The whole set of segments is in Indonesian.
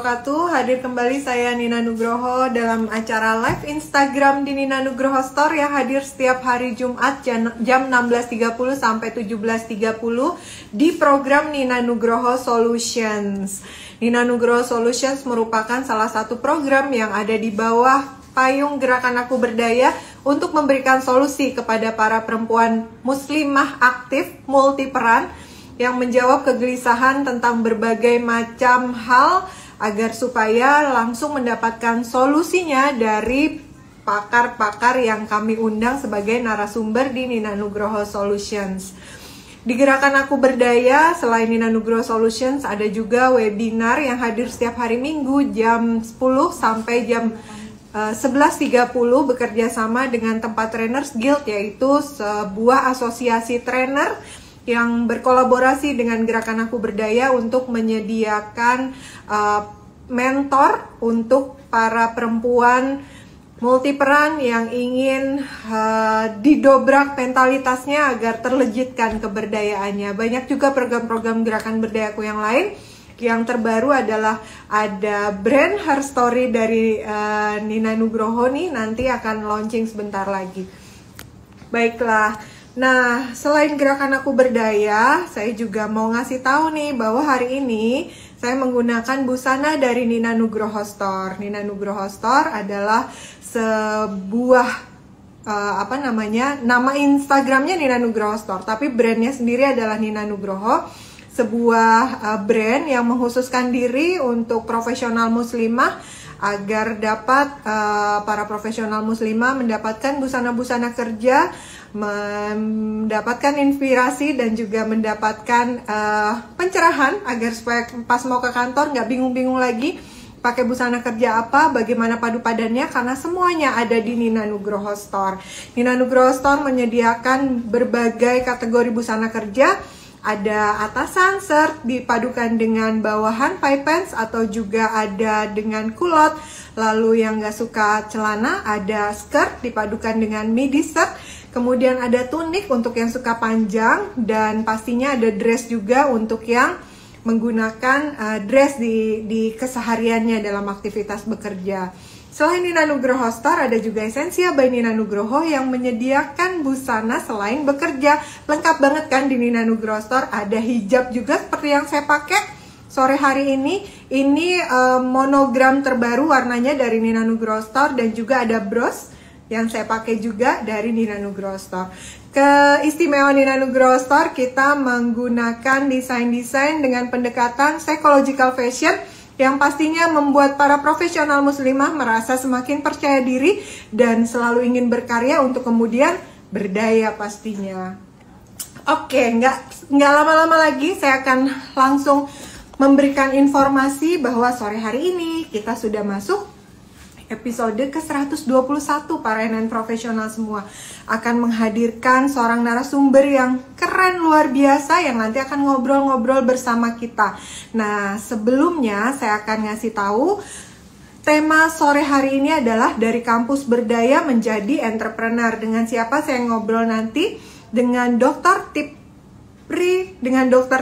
wabarakatuh. Hadir kembali saya Nina Nugroho dalam acara live Instagram di Nina Nugroho Store yang hadir setiap hari Jumat jam 16.30 sampai 17.30 di program Nina Nugroho Solutions. Nina Nugroho Solutions merupakan salah satu program yang ada di bawah payung Gerakan Aku Berdaya untuk memberikan solusi kepada para perempuan muslimah aktif multiperan yang menjawab kegelisahan tentang berbagai macam hal agar supaya langsung mendapatkan solusinya dari pakar-pakar yang kami undang sebagai narasumber di Nina Nugroho Solutions. Di Gerakan Aku Berdaya, selain Nina Nugroho Solutions, ada juga webinar yang hadir setiap hari Minggu jam 10 sampai jam 11.30 bekerja sama dengan Tempat Trainers Guild, yaitu sebuah asosiasi trainer yang berkolaborasi dengan Gerakan Aku Berdaya untuk menyediakan mentor untuk para perempuan multiperan yang ingin didobrak mentalitasnya agar terlejitkan keberdayaannya. Banyak juga program-program Gerakan Berdayaku yang lain. Yang terbaru adalah ada brand Her Story dari Nina Nugroho nih, nanti akan launching sebentar lagi. Baiklah. Nah, selain Gerakan Aku Berdaya, saya juga mau ngasih tahu nih bahwa hari ini saya menggunakan busana dari Nina Nugroho Store. Nina Nugroho Store adalah sebuah nama Instagramnya Nina Nugroho Store, tapi brandnya sendiri adalah Nina Nugroho, sebuah brand yang mengkhususkan diri untuk profesional muslimah agar dapat para profesional muslimah mendapatkan busana-busana kerja, mendapatkan inspirasi dan juga mendapatkan pencerahan agar supaya pas mau ke kantor nggak bingung-bingung lagi pakai busana kerja apa, bagaimana padu padannya, karena semuanya ada di Nina Nugroho Store. Nina Nugroho Store menyediakan berbagai kategori busana kerja. Ada atasan shirt dipadukan dengan bawahan pie pants atau juga ada dengan kulot. Lalu yang gak suka celana ada skirt dipadukan dengan midi shirt. Kemudian ada tunik untuk yang suka panjang, dan pastinya ada dress juga untuk yang menggunakan dress di kesehariannya dalam aktivitas bekerja. Selain Nina Nugroho Store, ada juga Essensia by Nina Nugroho yang menyediakan busana selain bekerja. Lengkap banget kan di Nina Nugroho Store. Ada hijab juga seperti yang saya pakai sore hari ini. Ini monogram terbaru warnanya dari Nina Nugroho Store, dan juga ada bros yang saya pakai juga dari Nina Nugroho Store. Keistimewaan Nina Nugroho Store, kita menggunakan desain-desain dengan pendekatan psychological fashion yang pastinya membuat para profesional muslimah merasa semakin percaya diri dan selalu ingin berkarya untuk kemudian berdaya pastinya. Oke, nggak lama-lama lagi saya akan langsung memberikan informasi bahwa sore hari ini kita sudah masuk episode ke-121. Para NN profesional semua akan menghadirkan seorang narasumber yang keren luar biasa yang nanti akan ngobrol-ngobrol bersama kita. Nah, sebelumnya saya akan ngasih tahu tema sore hari ini adalah dari kampus berdaya menjadi entrepreneur. Dengan siapa saya ngobrol nanti? Dengan Dr.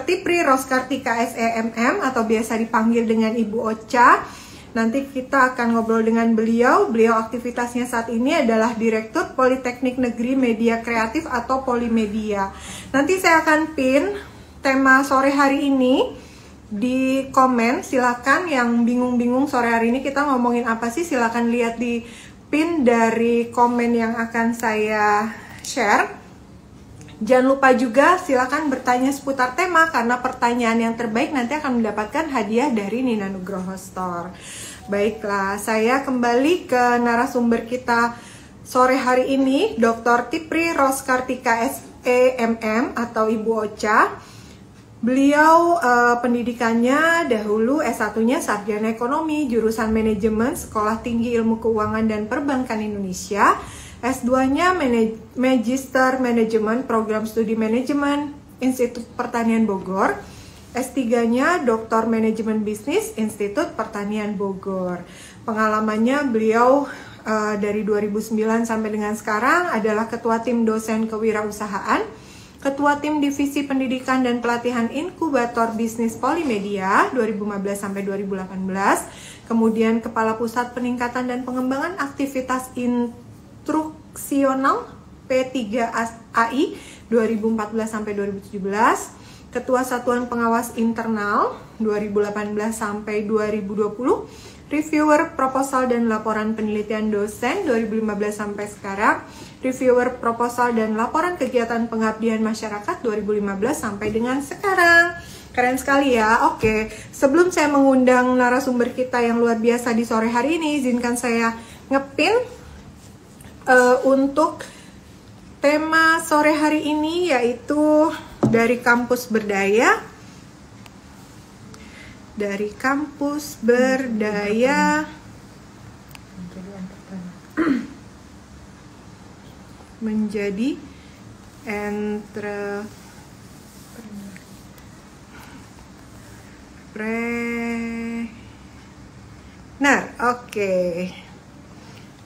Tipri Roskartika SEMM atau biasa dipanggil dengan Ibu Ocha. Nanti kita akan ngobrol dengan beliau. Beliau aktivitasnya saat ini adalah Direktur Politeknik Negeri Media Kreatif atau Polimedia. Nanti saya akan pin tema sore hari ini di komen. Silakan yang bingung-bingung sore hari ini kita ngomongin apa sih, silakan lihat di pin dari komen yang akan saya share. Jangan lupa juga silakan bertanya seputar tema, karena pertanyaan yang terbaik nanti akan mendapatkan hadiah dari Nina Nugroho Store. Baiklah, saya kembali ke narasumber kita sore hari ini, Dr. Tipri Roskartika SEMM atau Ibu Ocha. Beliau pendidikannya dahulu S1-nya Sarjana Ekonomi, jurusan Manajemen, Sekolah Tinggi Ilmu Keuangan dan Perbankan Indonesia. S2-nya Magister Manajemen, Program Studi Manajemen, Institut Pertanian Bogor. S3-nya Doktor Manajemen Bisnis, Institut Pertanian Bogor. Pengalamannya beliau dari 2009 sampai dengan sekarang adalah Ketua Tim Dosen Kewirausahaan Ketua Tim Divisi Pendidikan dan Pelatihan Inkubator Bisnis Polimedia 2015 sampai 2018. Kemudian Kepala Pusat Peningkatan dan Pengembangan Aktivitas Instruksional P3AI 2014 sampai 2017. Ketua Satuan Pengawas Internal 2018 sampai 2020. Reviewer Proposal dan Laporan Penelitian Dosen 2015 sampai sekarang. Reviewer Proposal dan Laporan Kegiatan Pengabdian Masyarakat 2015 sampai dengan sekarang. Keren sekali ya. Oke, sebelum saya mengundang narasumber kita yang luar biasa di sore hari ini, izinkan saya ngepin untuk tema sore hari ini, yaitu dari Kampus Berdaya. Dari Kampus Berdaya menjadi entrepreneur. Oke.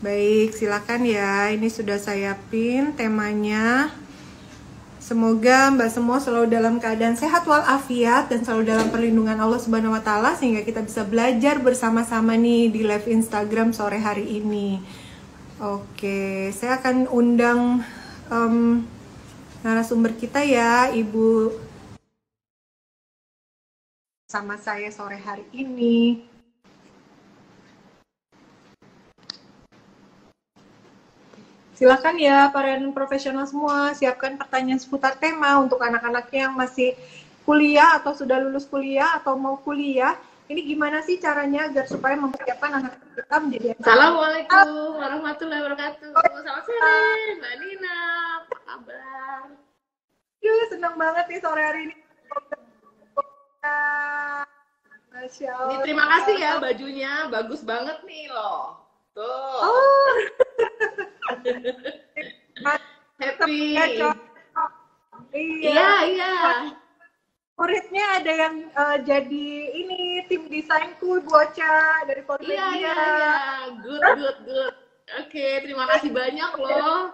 Baik, silakan ya. Ini sudah saya pin temanya. Semoga Mbak semua selalu dalam keadaan sehat walafiat dan selalu dalam perlindungan Allah Subhanahu wa taala, sehingga kita bisa belajar bersama-sama nih di live Instagram sore hari ini. Oke, saya akan undang narasumber kita ya, Ibu, sama saya sore hari ini. Silakan ya para profesional semua, siapkan pertanyaan seputar tema untuk anak-anak yang masih kuliah atau sudah lulus kuliah atau mau kuliah. Ini gimana sih caranya agar supaya mempersiapkan anak kita menjadi anak. Assalamualaikum warahmatullahi wabarakatuh. Selamat sore Mbak Nina, apa kabar? Yuk, senang banget nih sore hari ini. Masya Allah. Ini terima kasih ya, bajunya bagus banget nih loh. Tuh. Oh. Happy. Iya. Muridnya ada yang jadi ini tim desainku, Ibu Ocha dari Polimedia. Iya. Good. Oke, terima kasih banyak loh.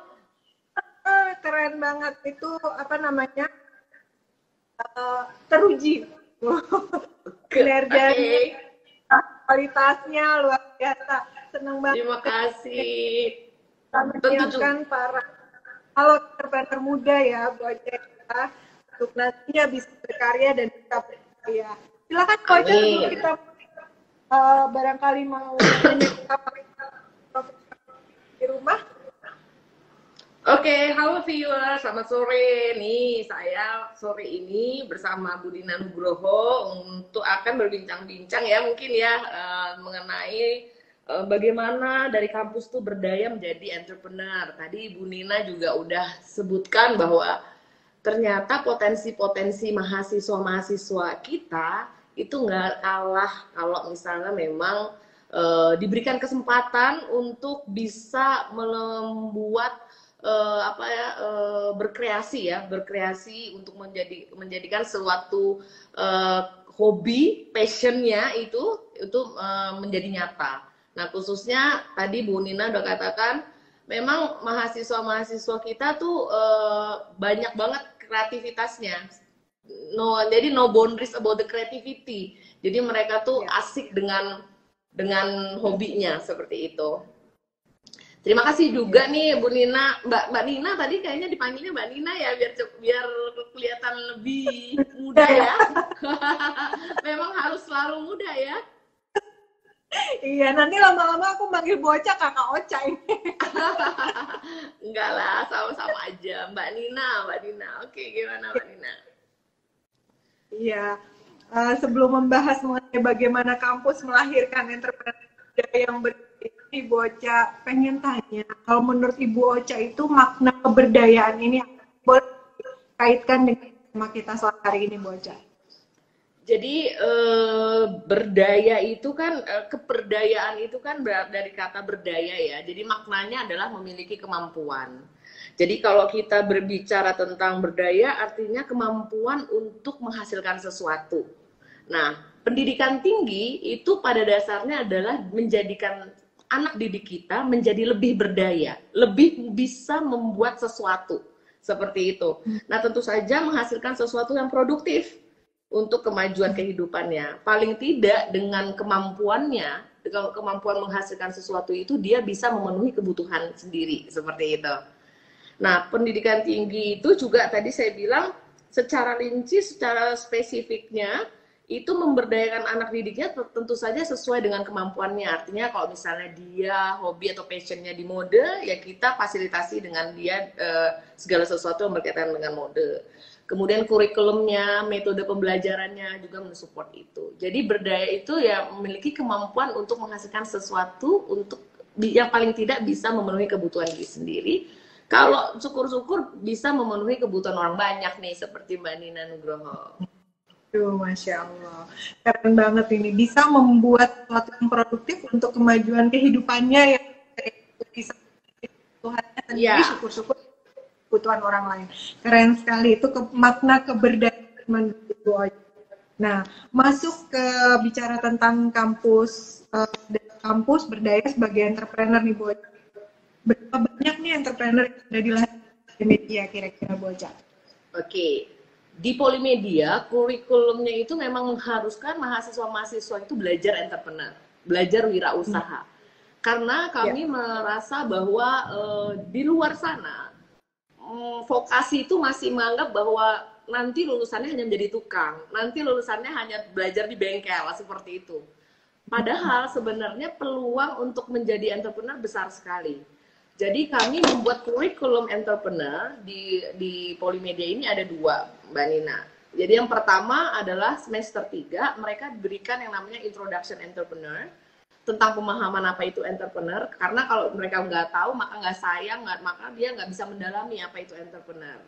Keren banget, itu apa namanya, teruji kinerjanya, kualitasnya luar biasa. Senang banget. Terima kasih. Menyiapkan para entrepreneur muda ya, Bu Ocha, untuk nantinya bisa berkarya dan bisa berkarya. Silakan Bu Ocha, sebelum kita barangkali mau di rumah. Oke, halo viewer, selamat sore. Nih, saya sore ini bersama Bu Nina Nugroho untuk akan berbincang-bincang ya, mungkin ya, mengenai bagaimana dari kampus tuh berdaya menjadi entrepreneur. Tadi Bu Nina juga udah sebutkan bahwa ternyata potensi-potensi mahasiswa-mahasiswa kita itu nggak kalah kalau misalnya memang diberikan kesempatan untuk bisa membuat berkreasi untuk menjadikan suatu hobi, passionnya itu menjadi nyata. Nah, khususnya tadi Bu Nina udah katakan, memang mahasiswa-mahasiswa kita tuh banyak banget kreativitasnya. Jadi no boundaries about the creativity. Jadi mereka tuh asik dengan hobinya seperti itu. Terima kasih juga nih Bu Nina, Mbak Nina tadi kayaknya dipanggilnya Mbak Nina ya, biar kelihatan lebih muda ya. Memang harus selalu muda ya. Iya, nanti lama-lama aku manggil Bu Ocha Kakak Ocha ini. Enggak lah, sama-sama aja. Mbak Nina. Oke, gimana Mbak Nina? Iya, sebelum membahas mengenai bagaimana kampus melahirkan entrepreneur yang berdaya, Ibu Ocha pengen tanya, kalau menurut Ibu Ocha itu makna keberdayaan ini boleh dikaitkan dengan tema kita sore hari ini, Bu Ocha? Jadi berdaya itu kan, keberdayaan itu kan dari kata berdaya ya. Jadi maknanya adalah memiliki kemampuan. Jadi kalau kita berbicara tentang berdaya, artinya kemampuan untuk menghasilkan sesuatu. Nah, pendidikan tinggi itu pada dasarnya adalah menjadikan anak didik kita menjadi lebih berdaya, lebih bisa membuat sesuatu. seperti itu. Nah, tentu saja menghasilkan sesuatu yang produktif untuk kemajuan kehidupannya. Paling tidak dengan kemampuannya, dengan kemampuan menghasilkan sesuatu itu, dia bisa memenuhi kebutuhan sendiri, seperti itu. Nah, pendidikan tinggi itu juga tadi saya bilang secara rinci, secara spesifiknya itu memberdayakan anak didiknya tentu saja sesuai dengan kemampuannya. Artinya kalau misalnya dia hobi atau passionnya di mode, ya kita fasilitasi dengan dia segala sesuatu yang berkaitan dengan mode. Kemudian kurikulumnya, metode pembelajarannya juga mensupport itu. Jadi berdaya itu ya memiliki kemampuan untuk menghasilkan sesuatu untuk yang paling tidak bisa memenuhi kebutuhan diri sendiri. Kalau syukur-syukur bisa memenuhi kebutuhan orang banyak nih, seperti Mbak Nina Nugroho. Tuh, Masya Allah. Keren banget ini. Bisa membuat sesuatu yang produktif untuk kemajuan kehidupannya yang bisa Tuhannya sendiri, syukur-syukur kebutuhan orang lain. Keren sekali. Itu makna keberdayaan manusia. Nah, masuk ke bicara tentang kampus berdaya sebagai entrepreneur nih, Bu. Berapa banyak nih entrepreneur yang ada di media kira-kira, Bu Ocha? Oke. Di Polimedia, kurikulumnya itu memang mengharuskan mahasiswa-mahasiswa itu belajar entrepreneur, belajar wirausaha. Karena kami merasa bahwa di luar sana, vokasi itu masih menganggap bahwa nanti lulusannya hanya menjadi tukang, nanti lulusannya hanya belajar di bengkel, seperti itu. Padahal sebenarnya peluang untuk menjadi entrepreneur besar sekali. Jadi kami membuat kurikulum entrepreneur di Polimedia ini ada 2, Mbak Nina. Jadi yang pertama adalah semester 3, mereka diberikan yang namanya Introduction Entrepreneur, tentang pemahaman apa itu entrepreneur, karena kalau mereka nggak tahu, maka nggak sayang, maka dia nggak bisa mendalami apa itu entrepreneur.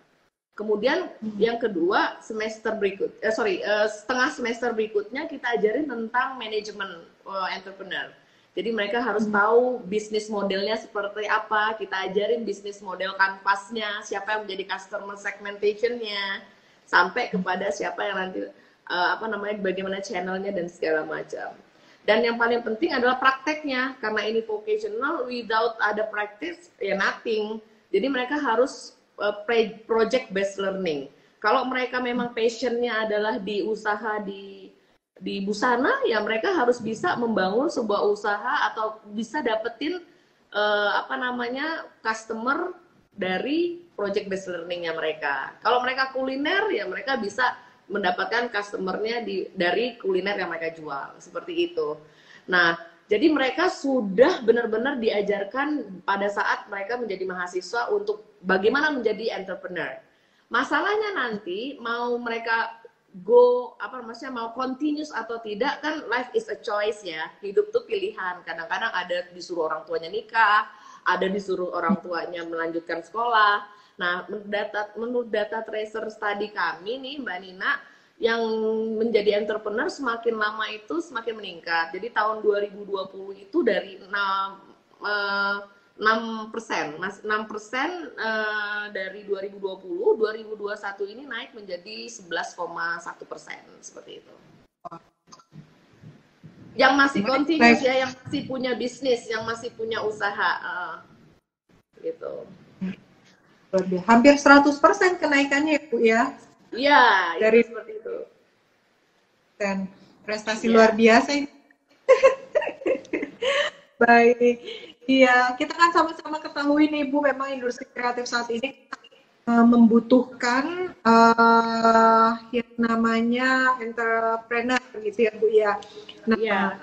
Kemudian yang kedua, setengah semester berikutnya kita ajarin tentang manajemen entrepreneur. Jadi mereka harus tahu bisnis modelnya seperti apa, kita ajarin bisnis model kanvasnya, siapa yang menjadi customer segmentation-nya, sampai kepada siapa yang nanti bagaimana channelnya dan segala macam. Dan yang paling penting adalah prakteknya, karena ini vocational, without ada practice ya nothing. Jadi mereka harus project based learning. Kalau mereka memang passionnya adalah di usaha di busana, ya mereka harus bisa membangun sebuah usaha atau bisa dapetin customer dari project based learningnya mereka. Kalau mereka kuliner, ya mereka bisa mendapatkan customernya dari kuliner yang mereka jual, seperti itu. Nah, jadi mereka sudah benar-benar diajarkan pada saat mereka menjadi mahasiswa untuk bagaimana menjadi entrepreneur. Masalahnya nanti mau mereka mau continuous atau tidak, kan life is a choice ya, hidup tuh pilihan. Kadang-kadang ada disuruh orang tuanya nikah, ada disuruh orang tuanya melanjutkan sekolah. Nah, menurut data tracer study kami nih, Mbak Nina, yang menjadi entrepreneur semakin lama itu semakin meningkat. Jadi tahun 2020 itu dari 6%, 6% dari 2020, 2021 ini naik menjadi 11,1%, seperti itu. Yang masih continuous ya, yang masih punya bisnis, yang masih punya usaha, gitu. Hampir 100% kenaikannya, Bu ya? Iya, dari seperti itu. Dan prestasi luar biasa ini. Baik. Iya, kita kan sama-sama ketahui nih Bu, memang industri kreatif saat ini membutuhkan yang namanya entrepreneur gitu ya Bu ya. Nah,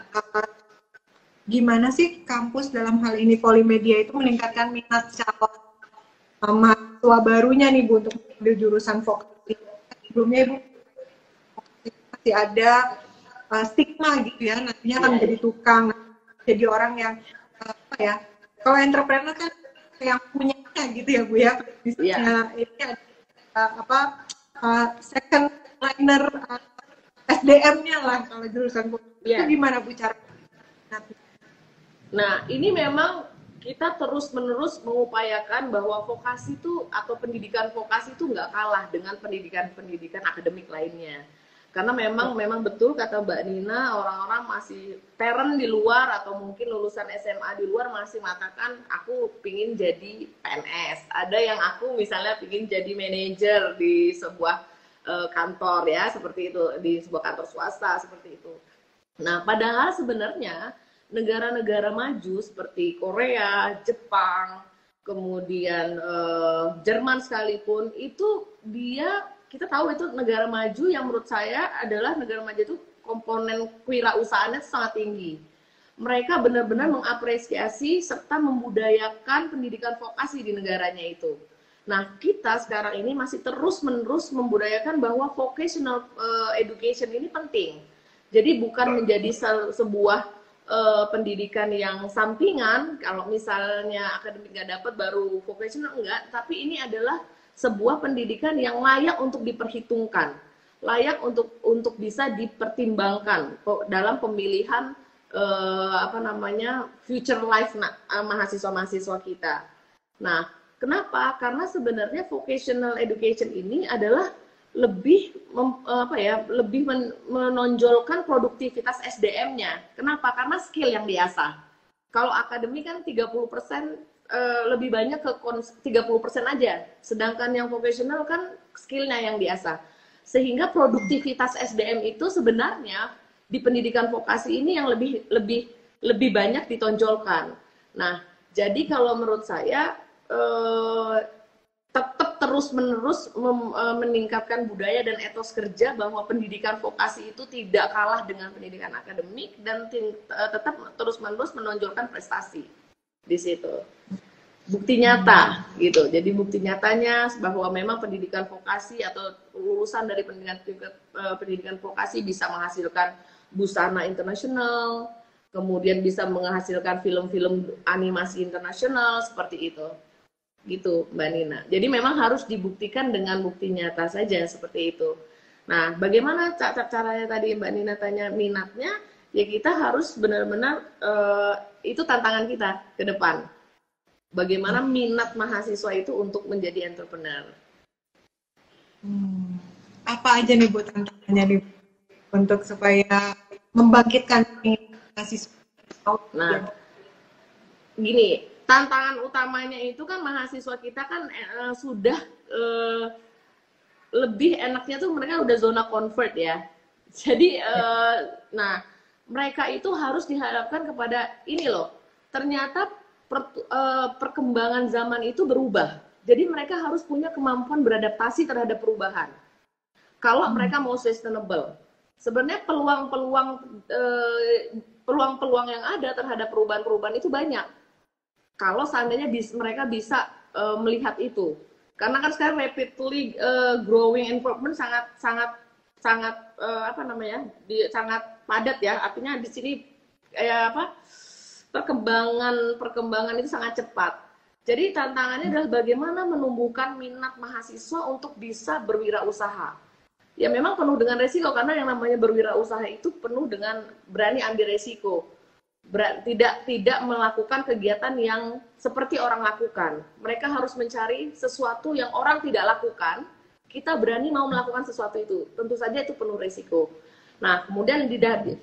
gimana sih kampus dalam hal ini Polimedia itu meningkatkan minat calon mahasiswa barunya nih Bu untuk mengambil jurusan vokasi? Sebelumnya Ibu masih ada stigma gitu ya, nantinya akan menjadi tukang, jadi orang yang kalau entrepreneur kan yang punyanya gitu ya Bu ya, misalnya ini ada second liner SDM-nya lah kalau jurusan Bu. Itu gimana Bu cara? Nah, ini memang kita terus-menerus mengupayakan bahwa vokasi itu atau pendidikan vokasi itu nggak kalah dengan pendidikan-pendidikan akademik lainnya. Karena memang betul kata Mbak Nina, orang-orang masih parent di luar atau mungkin lulusan SMA di luar masih mengatakan aku pingin jadi PNS. Ada yang aku misalnya pingin jadi manajer di sebuah kantor ya, seperti itu, di sebuah kantor swasta seperti itu. Nah, padahal sebenarnya negara-negara maju seperti Korea, Jepang, kemudian Jerman sekalipun itu kita tahu itu negara maju yang menurut saya adalah negara maju itu komponen kewirausahaannya sangat tinggi. Mereka benar-benar mengapresiasi serta membudayakan pendidikan vokasi di negaranya itu. Nah, kita sekarang ini masih terus-menerus membudayakan bahwa vocational education ini penting. Jadi bukan menjadi sebuah pendidikan yang sampingan, kalau misalnya akademik nggak dapat baru vocational, enggak, tapi ini adalah sebuah pendidikan yang layak untuk diperhitungkan, layak untuk bisa dipertimbangkan dalam pemilihan future life mahasiswa-mahasiswa kita. Nah, kenapa? Karena sebenarnya vocational education ini adalah lebih menonjolkan produktivitas SDM-nya. Kenapa? Karena skill yang diasah. Kalau akademik kan 30% lebih banyak ke 30% aja. Sedangkan yang vocational kan skillnya yang diasah. Sehingga produktivitas SDM itu sebenarnya di pendidikan vokasi ini yang lebih banyak ditonjolkan. Nah, jadi kalau menurut saya tetap terus-menerus meningkatkan budaya dan etos kerja bahwa pendidikan vokasi itu tidak kalah dengan pendidikan akademik dan tetap terus-menerus menonjolkan prestasi di situ. Bukti nyata gitu. Jadi bukti nyatanya bahwa memang pendidikan vokasi atau lulusan dari pendidikan vokasi bisa menghasilkan busana internasional, kemudian bisa menghasilkan film-film animasi internasional seperti itu. Gitu Mbak Nina. Jadi memang harus dibuktikan dengan bukti nyata saja seperti itu. Nah, bagaimana caranya tadi Mbak Nina tanya minatnya? Ya kita harus benar-benar itu tantangan kita ke depan. Bagaimana minat mahasiswa itu untuk menjadi entrepreneur? Apa aja nih Bu tantangannya nih untuk supaya membangkitkan mahasiswa? Nah, gini. Tantangan utamanya itu kan mahasiswa kita kan sudah lebih enaknya tuh mereka udah zona convert ya. Jadi nah mereka itu harus dihadapkan kepada ini loh. Ternyata perkembangan zaman itu berubah. Jadi mereka harus punya kemampuan beradaptasi terhadap perubahan. Kalau mereka mau sustainable. Sebenarnya peluang yang ada terhadap perubahan-perubahan itu banyak. Kalau seandainya mereka bisa melihat itu, karena kan sekarang rapidly growing environment sangat sangat padat ya, artinya di sini perkembangan itu sangat cepat. Jadi tantangannya adalah bagaimana menumbuhkan minat mahasiswa untuk bisa berwirausaha. Ya memang penuh dengan resiko karena yang namanya berwirausaha itu penuh dengan berani ambil resiko. Tidak melakukan kegiatan yang seperti orang lakukan. Mereka harus mencari sesuatu yang orang tidak lakukan. Kita berani mau melakukan sesuatu itu. Tentu saja itu penuh risiko. Nah, kemudian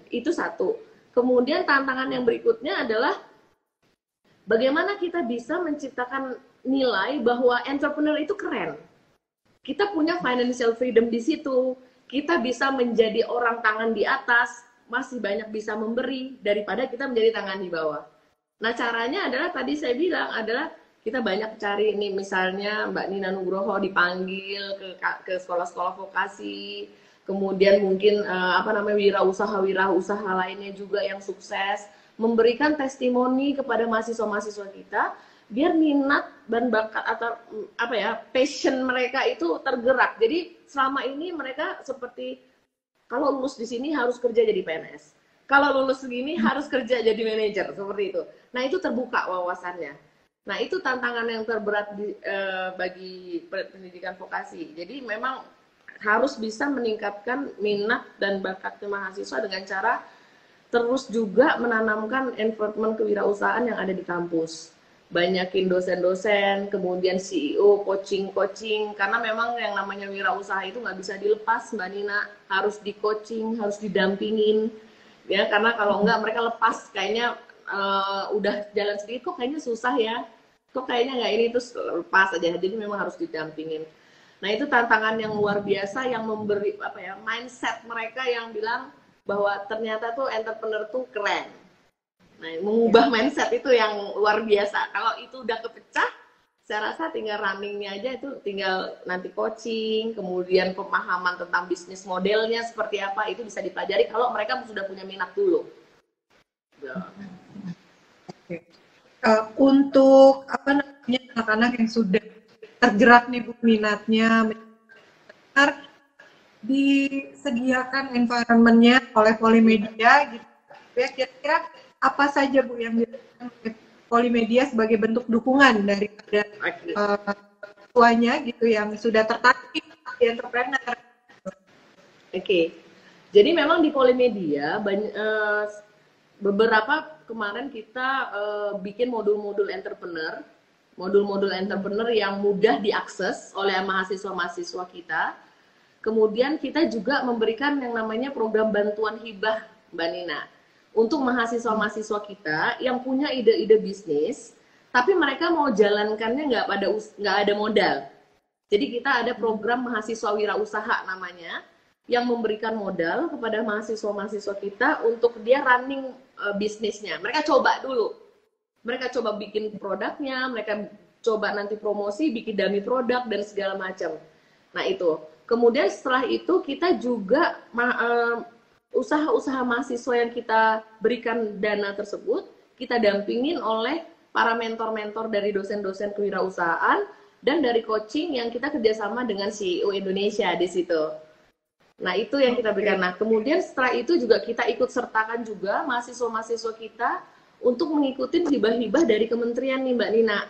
itu satu. Kemudian tantangan yang berikutnya adalah bagaimana kita bisa menciptakan nilai bahwa entrepreneur itu keren. Kita punya financial freedom di situ. Kita bisa menjadi orang tangan di atas. Masih banyak bisa memberi daripada kita menjadi tangan di bawah. Nah caranya adalah tadi saya bilang adalah kita banyak cari ini misalnya Mbak Nina Nugroho dipanggil ke sekolah-sekolah vokasi, kemudian mungkin wirausaha lainnya juga yang sukses, memberikan testimoni kepada mahasiswa-mahasiswa kita biar minat dan bakat atau passion mereka itu tergerak. Jadi selama ini mereka seperti kalau lulus di sini harus kerja jadi PNS. Kalau lulus segini harus kerja jadi manajer, seperti itu. Nah, itu terbuka wawasannya. Nah, itu tantangan yang terberat bagi pendidikan vokasi. Jadi memang harus bisa meningkatkan minat dan bakat mahasiswa dengan cara terus juga menanamkan environment kewirausahaan yang ada di kampus. banyakin dosen-dosen, kemudian CEO, coaching-coaching, karena memang yang namanya wirausaha itu nggak bisa dilepas, Mbak Nina, harus di coaching, harus didampingin, ya, karena kalau nggak mereka lepas, kayaknya udah jalan sendiri, kok kayaknya susah ya, kok kayaknya nggak ini, terus lepas aja, jadi memang harus didampingin. Nah itu tantangan yang luar biasa yang memberi apa ya, mindset mereka yang bilang bahwa ternyata tuh entrepreneur tuh keren. Nah, mengubah mindset itu yang luar biasa. Kalau itu udah kepecah, saya rasa tinggal runningnya aja, itu tinggal nanti coaching, kemudian pemahaman tentang bisnis modelnya seperti apa, itu bisa dipelajari kalau mereka sudah punya minat dulu. Untuk apa namanya anak-anak yang sudah tergerak nih Bu minatnya, disediakan environment-nya oleh Polimedia gitu ya, kira-kira apa saja Bu yang dilakukan oleh Polimedia sebagai bentuk dukungan dari tuanya gitu yang sudah tertarik di entrepreneur? Oke. Jadi memang di Polimedia beberapa kemarin kita bikin modul-modul entrepreneur yang mudah diakses oleh mahasiswa-mahasiswa kita. Kemudian kita juga memberikan yang namanya program bantuan hibah, Mbak Nina, untuk mahasiswa-mahasiswa kita yang punya ide-ide bisnis, tapi mereka mau jalankannya nggak ada modal. Jadi kita ada program mahasiswa wirausaha namanya, yang memberikan modal kepada mahasiswa-mahasiswa kita untuk dia running bisnisnya. Mereka coba dulu, mereka coba bikin produknya, mereka coba nanti promosi, bikin dummy produk dan segala macam. Nah itu. Kemudian setelah itu kita juga usaha-usaha mahasiswa yang kita berikan dana tersebut, kita dampingin oleh para mentor-mentor dari dosen-dosen kewirausahaan dan dari coaching yang kita kerjasama dengan CEO Indonesia di situ. Nah itu yang kita berikan. Nah kemudian setelah itu juga kita ikut sertakan juga mahasiswa-mahasiswa kita untuk mengikuti hibah-hibah dari kementerian nih Mbak Nina.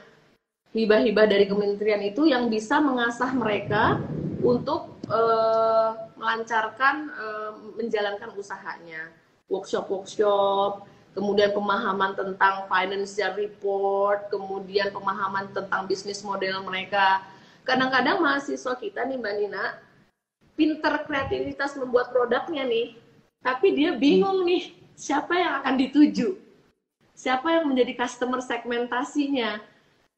Hibah-hibah dari kementerian itu yang bisa mengasah mereka untuk melancarkan menjalankan usahanya, workshop, kemudian pemahaman tentang financial report, kemudian pemahaman tentang bisnis model mereka. Kadang-kadang mahasiswa kita nih Mbak Nina, pinter kreativitas membuat produknya nih, tapi dia bingung nih siapa yang akan dituju, siapa yang menjadi customer segmentasinya.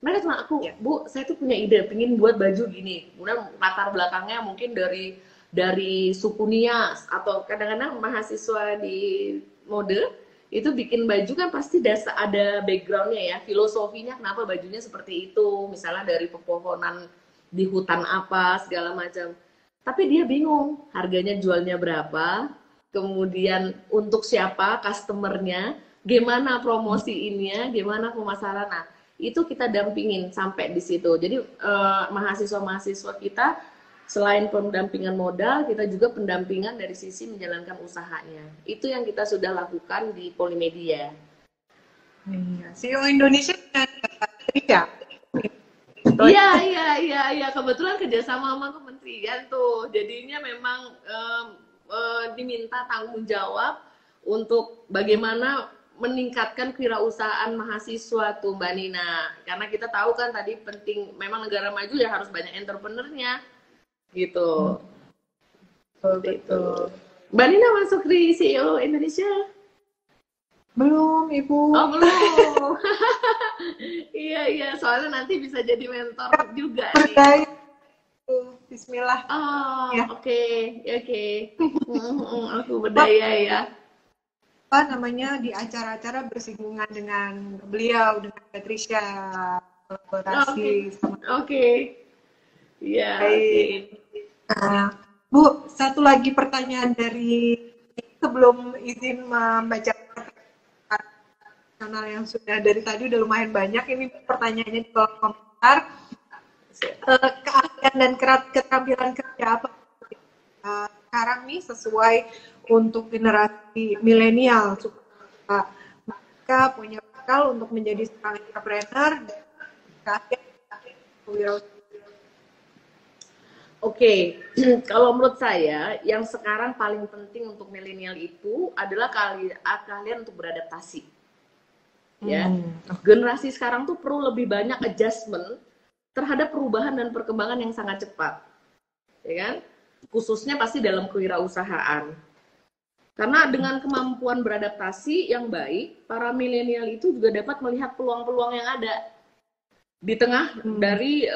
Mereka cuma Bu, saya tuh punya ide, pengen buat baju gini. Kemudian latar belakangnya mungkin dari suku Nias, atau kadang-kadang mahasiswa di mode itu bikin baju kan pasti ada backgroundnya ya, filosofinya kenapa bajunya seperti itu, misalnya dari pepohonan di hutan apa, segala macam. Tapi dia bingung, harganya jualnya berapa, kemudian untuk siapa customernya, gimana promosiinnya, gimana pemasaran. Nah, itu kita dampingin sampai di situ. Jadi mahasiswa-mahasiswa kita selain pendampingan modal, kita juga pendampingan dari sisi menjalankan usahanya. Itu yang kita sudah lakukan di Polimedia. CEO Indonesia ya? Iya. Kebetulan kerjasama sama kementerian tuh. Jadinya memang diminta tanggung jawab untuk bagaimana meningkatkan kewirausahaan mahasiswa tuh Mbak Nina, karena kita tahu kan tadi penting, memang negara maju ya harus banyak entrepreneurnya gitu. Betul. Mbak Nina masuk di CEO Indonesia? Belum Ibu. Oh belum. Iya, soalnya nanti bisa jadi mentor juga nih. Bismillah. Oh ya. Oke. Aku berdaya ya. Apa namanya, di acara-acara bersinggungan dengan beliau, dengan Patricia, kolaborasi sama. Oke. Iya. Nah, Bu, satu lagi pertanyaan dari sebelum izin membaca kanal yang sudah dari tadi udah lumayan banyak. Ini pertanyaannya di kolom komentar. Keahlian dan keterampilan kerja apa sekarang nih sesuai untuk generasi milenial supaya mereka punya bekal untuk menjadi seorang entrepreneur dan Oke, kalau menurut saya yang sekarang paling penting untuk milenial itu adalah keahlian untuk beradaptasi. ya. Generasi sekarang tuh perlu lebih banyak adjustment terhadap perubahan dan perkembangan yang sangat cepat, ya kan? Khususnya pasti dalam kewirausahaan. Karena dengan kemampuan beradaptasi yang baik, para milenial itu juga dapat melihat peluang-peluang yang ada di tengah dari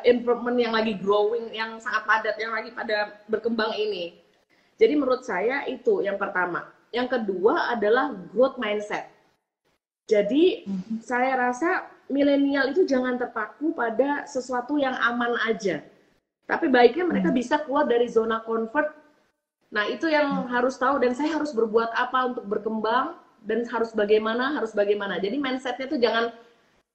environment yang lagi growing, yang sangat padat, yang lagi pada berkembang ini. Jadi menurut saya itu yang pertama. Yang kedua adalah growth mindset. Jadi saya rasa milenial itu jangan terpaku pada sesuatu yang aman aja. Tapi baiknya mereka bisa keluar dari zona comfort. Nah, itu yang harus tahu, dan saya harus berbuat apa untuk berkembang, dan harus bagaimana. Jadi mindsetnya tuh jangan,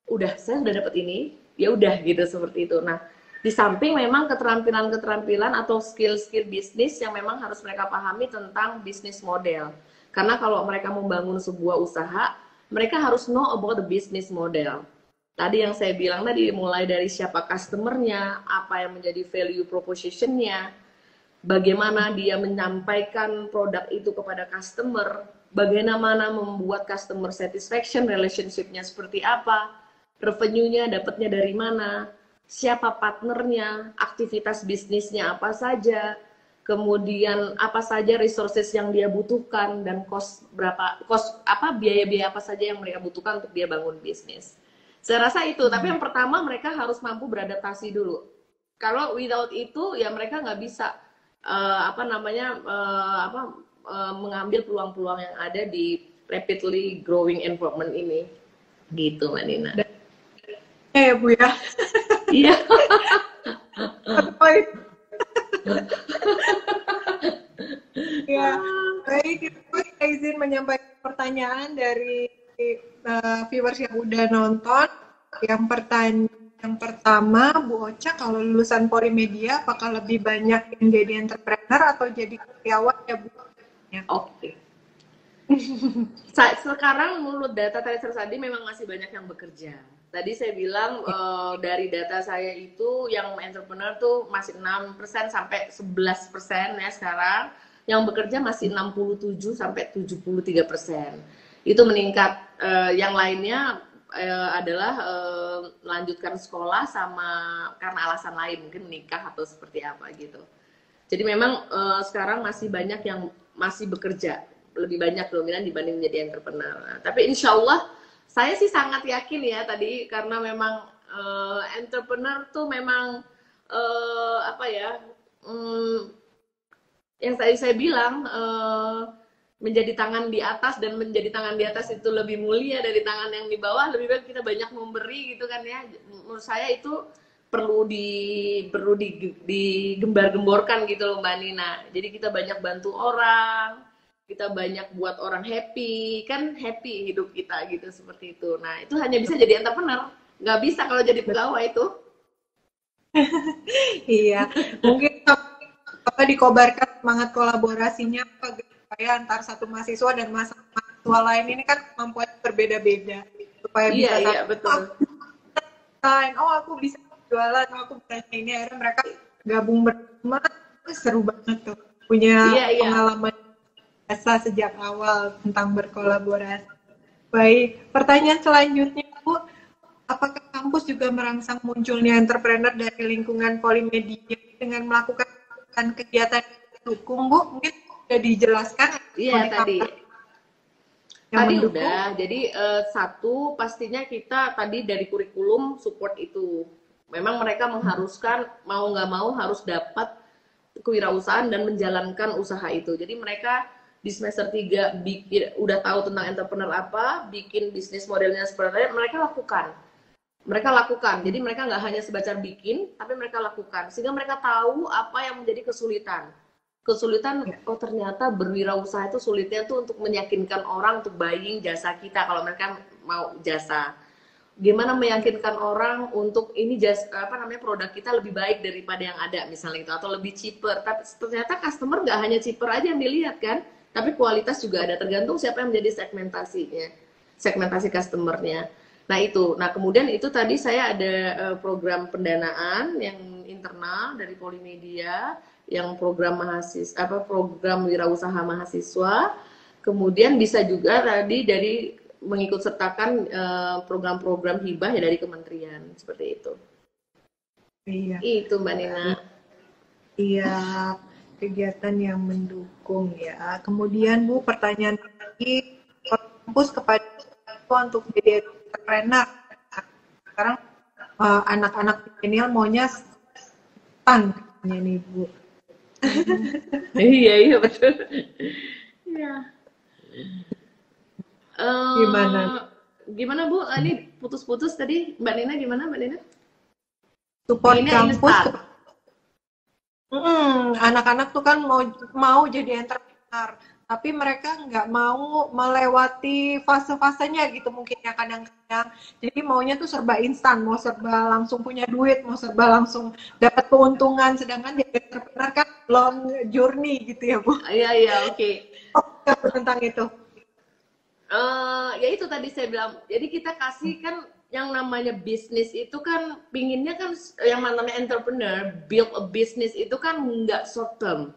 udah saya udah dapet ini, ya udah gitu, seperti itu. Nah, di samping memang keterampilan atau skill-skill bisnis yang memang harus mereka pahami tentang bisnis model. Karena kalau mereka membangun sebuah usaha, mereka harus know about the business model. Tadi yang saya bilang tadi, mulai dari siapa customer-nya, apa yang menjadi value proposition-nya, bagaimana dia menyampaikan produk itu kepada customer, bagaimana membuat customer satisfaction, relationship-nya seperti apa, revenue-nya dapatnya dari mana, siapa partnernya, aktivitas bisnisnya apa saja, kemudian apa saja resources yang dia butuhkan, dan biaya-biaya apa saja yang mereka butuhkan untuk dia bangun bisnis. Saya rasa itu, tapi yang pertama mereka harus mampu beradaptasi dulu. Kalau without itu ya mereka nggak bisa mengambil peluang-peluang yang ada di rapidly growing environment ini, gitu Mbak Nina. Ya Bu ya. Iya. Ya, baik, kita izin menyampaikan pertanyaan dari viewers yang udah nonton. Yang pertama, Bu Ocha, kalau lulusan Polimedia, apakah lebih banyak yang jadi entrepreneur atau jadi karyawan ya Bu? Ya. Oke. Sekarang menurut data Tracer Sadi memang masih banyak yang bekerja. Tadi saya bilang dari data saya itu yang entrepreneur tuh masih 6% sampai 11% ya sekarang. Yang bekerja masih 67 sampai 73%. Itu meningkat. Yang lainnya adalah melanjutkan sekolah sama karena alasan lain, mungkin menikah atau seperti apa gitu. Jadi memang sekarang masih banyak yang masih bekerja, lebih banyak dominan dibanding menjadi entrepreneur. Nah, tapi insya Allah saya sih sangat yakin ya tadi, karena memang entrepreneur tuh memang yang tadi saya bilang, menjadi tangan di atas, dan menjadi tangan di atas itu lebih mulia dari tangan yang di bawah. Lebih baik kita banyak memberi gitu kan ya. Menurut saya itu perlu digembar-gemborkan gitu loh Mbak Nina. Jadi kita banyak bantu orang, kita banyak buat orang happy, kan happy hidup kita gitu, seperti itu. Nah itu hanya bisa jadi entrepreneur, nggak bisa kalau jadi pegawai itu. Iya, mungkin apa dikobarkan semangat kolaborasinya supaya antar satu mahasiswa dan mahasiswa lain ini kan kemampuannya berbeda-beda, supaya bisa betul. Aku bisa jualan, aku bisa ini, akhirnya mereka gabung bersama. Seru banget tuh, punya pengalaman biasa sejak awal tentang berkolaborasi. Baik, pertanyaan selanjutnya Bu, apakah kampus juga merangsang munculnya entrepreneur dari lingkungan Polimedia dengan melakukan kegiatan hukum Bu? Mungkin sudah dijelaskan. Iya tadi udah. Jadi satu pastinya kita tadi dari kurikulum support itu. Memang mereka mengharuskan mau nggak mau harus dapat kewirausahaan dan menjalankan usaha itu. Jadi mereka di semester 3 udah tahu tentang entrepreneur apa, bikin bisnis modelnya seperti apa, mereka lakukan. Jadi mereka nggak hanya sebacar bikin, tapi mereka lakukan. Sehingga mereka tahu apa yang menjadi kesulitan. Oh ternyata berwirausaha itu sulitnya tuh untuk meyakinkan orang untuk buying jasa kita kalau mereka mau jasa. Gimana meyakinkan orang untuk ini produk kita lebih baik daripada yang ada misalnya itu, atau lebih cheaper. Tapi ternyata customer nggak hanya cheaper aja yang dilihat kan, tapi kualitas juga ada, tergantung siapa yang menjadi segmentasi customernya. Nah kemudian itu tadi saya ada program pendanaan yang internal dari Polimedia, yang program program wirausaha mahasiswa. Kemudian bisa juga tadi dari mengikut sertakan program-program hibah ya dari kementerian seperti itu. Iya. Itu Mbak Nina. Iya, kegiatan yang mendukung ya. Kemudian Bu, pertanyaan lagi, kampus kepada siswa untuk jadi entrepreneur. Sekarang anak-anak milenial maunya instan katanya nih Bu. Iya betul. Iya. Gimana Bu? Ini putus-putus tadi Mbak Nina, gimana Mbak Nina? Support kampus anak-anak tuh kan mau jadi entrepreneur, tapi mereka nggak mau melewati fase-fasenya gitu mungkin ya kadang-kadang. Jadi maunya tuh serba instan, mau serba langsung punya duit, mau serba langsung dapat keuntungan, sedangkan jadi entrepreneur kan long journey gitu ya Bu. Iya oke. Tentang itu. Ya itu tadi saya bilang, jadi kita kasih kan yang namanya bisnis itu kan pinginnya kan yang namanya entrepreneur build a business itu kan nggak short term,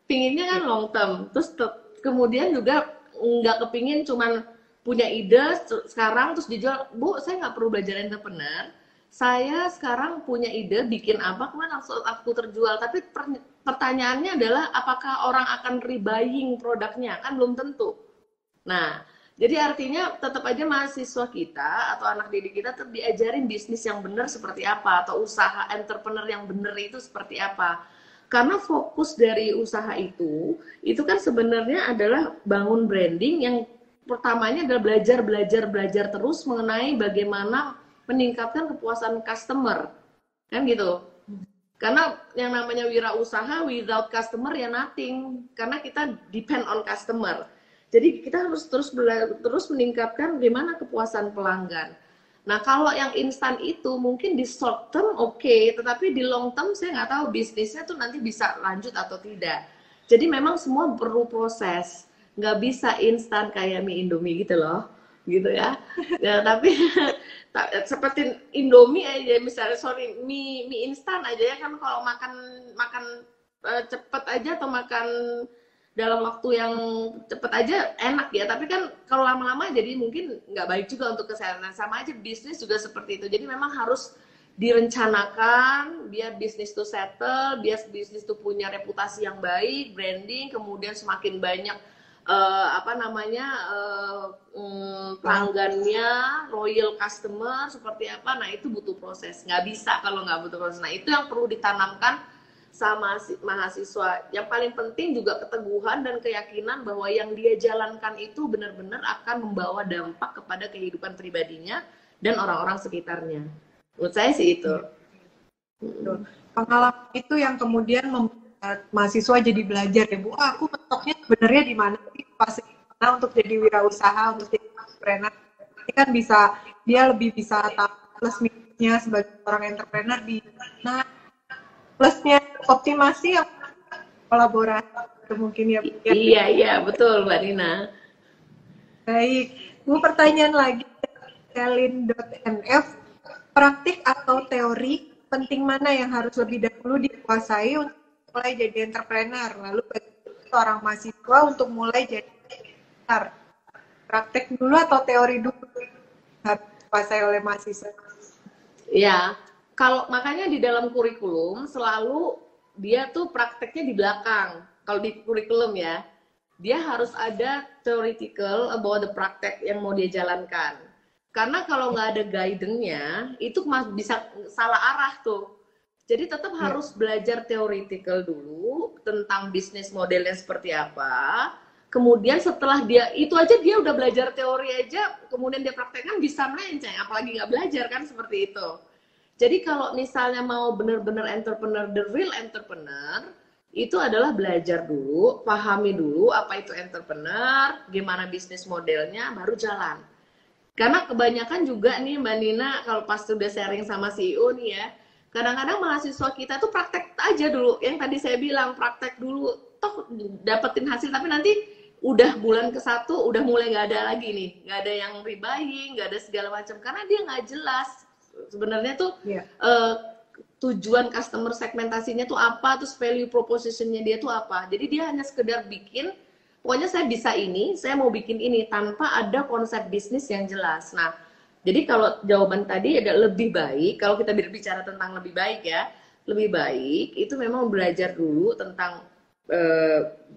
pinginnya kan long term. Terus kemudian juga nggak kepingin cuman punya ide sekarang terus dijual. Bu, saya nggak perlu belajar entrepreneur, saya sekarang punya ide bikin apa kemudian langsung aku terjual. Tapi pertanyaannya adalah apakah orang akan rebuying produknya, kan belum tentu. Nah, jadi artinya tetap aja mahasiswa kita atau anak didik kita tetap diajarin bisnis yang benar seperti apa, atau usaha entrepreneur yang benar itu seperti apa. Karena fokus dari usaha itu kan sebenarnya adalah bangun branding yang pertamanya adalah belajar terus mengenai bagaimana meningkatkan kepuasan customer. Kan gitu. Karena yang namanya wirausaha without customer ya nothing. Karena kita depend on customer. Jadi kita harus terus meningkatkan bagaimana kepuasan pelanggan. Nah kalau yang instan itu mungkin di short term oke, tetapi di long term saya nggak tahu bisnisnya tuh nanti bisa lanjut atau tidak. Jadi memang semua perlu proses, nggak bisa instan kayak mie Indomie gitu loh, gitu ya. Ya tapi seperti Indomie aja misalnya, mie instan aja ya kan, kalau makan cepet aja atau makan dalam waktu yang cepet aja enak ya, tapi kan kalau lama-lama jadi mungkin nggak baik juga untuk kesehatan. Sama aja bisnis juga seperti itu, jadi memang harus direncanakan biar bisnis tuh settle, biar bisnis tuh punya reputasi yang baik, branding, kemudian semakin banyak pelanggannya, loyal customer seperti apa. Nah itu butuh proses, nggak bisa kalau nggak butuh proses. Nah itu yang perlu ditanamkan sama mahasiswa. Yang paling penting juga keteguhan dan keyakinan bahwa yang dia jalankan itu benar-benar akan membawa dampak kepada kehidupan pribadinya dan orang-orang sekitarnya. Menurut saya sih itu. Pengalaman itu yang kemudian membuat mahasiswa jadi belajar ya Bu. Aku mentoknya sebenarnya di mana sih, fase mana untuk jadi wirausaha, untuk jadi entrepreneur. Ini kan dia lebih bisa tahu plus minusnya sebagai orang entrepreneur di mana, plusnya optimasi yang kolaborasi mungkin ya. Iya betul Mbak Nina. Baik Bu, pertanyaan lagi Selin.nf, praktik atau teori penting mana yang harus lebih dahulu dikuasai untuk mulai jadi entrepreneur, lalu bagi seorang mahasiswa untuk mulai jadi entrepreneur, praktik dulu atau teori dulu harus dikuasai oleh mahasiswa? Ya, kalau makanya di dalam kurikulum selalu dia tuh prakteknya di belakang. Kalau di kurikulum ya, dia harus ada theoretical about the praktek yang mau dia jalankan. Karena kalau nggak ada guidance-nya, itu bisa salah arah tuh. Jadi tetap harus belajar theoretical dulu tentang bisnis modelnya seperti apa. Kemudian setelah dia udah belajar teori aja, kemudian dia praktekkan bisa melenceng, apalagi nggak belajar kan seperti itu. Jadi kalau misalnya mau benar-benar entrepreneur, the real entrepreneur, itu adalah belajar dulu, pahami dulu apa itu entrepreneur, gimana bisnis modelnya, baru jalan. Karena kebanyakan juga nih Mbak Nina, kalau pas udah sharing sama CEO nih ya, kadang-kadang mahasiswa kita tuh praktek aja dulu. Yang tadi saya bilang, praktek dulu, toh dapetin hasil, tapi nanti udah bulan ke-1, udah mulai nggak ada lagi nih. Nggak ada yang rebuying, nggak ada segala macam. Karena dia nggak jelas. Sebenarnya tuh tujuan customer segmentasinya tuh apa, terus value propositionnya dia tuh apa. Jadi dia hanya sekedar bikin pokoknya saya bisa ini, saya mau bikin ini tanpa ada konsep bisnis yang jelas. Nah, jadi kalau jawaban tadi ada lebih baik, kalau kita berbicara tentang lebih baik ya, lebih baik itu memang belajar dulu tentang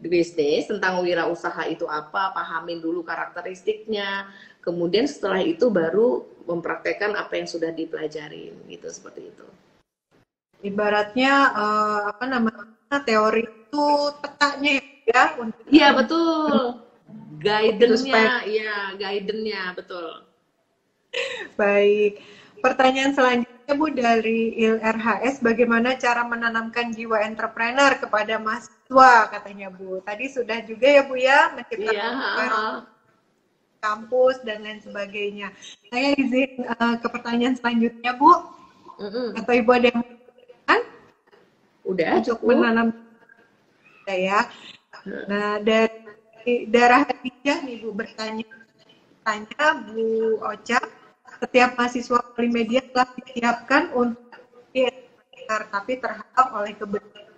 bisnis, tentang wirausaha itu apa, pahamin dulu karakteristiknya, kemudian setelah itu baru mempraktekkan apa yang sudah dipelajarin gitu, seperti itu. Ibaratnya apa namanya, teori itu petanya ya untuk Iya betul, guidance-nya, supaya iya guidance-nya betul. baik. Pertanyaan selanjutnya Bu dari ILRHS, bagaimana cara menanamkan jiwa entrepreneur kepada mahasiswa katanya Bu. Tadi sudah juga ya Bu ya, Iya, menciptakan kampus dan lain sebagainya. Saya izin ke pertanyaan selanjutnya Bu, atau Ibu ada yang kan udah untuk cukup. menanam ya. Nah, dari Darah Hadijah nih Bu bertanya Bu Ocha, setiap mahasiswa Polimedia telah disiapkan untuk tapi terhalang oleh kebetulan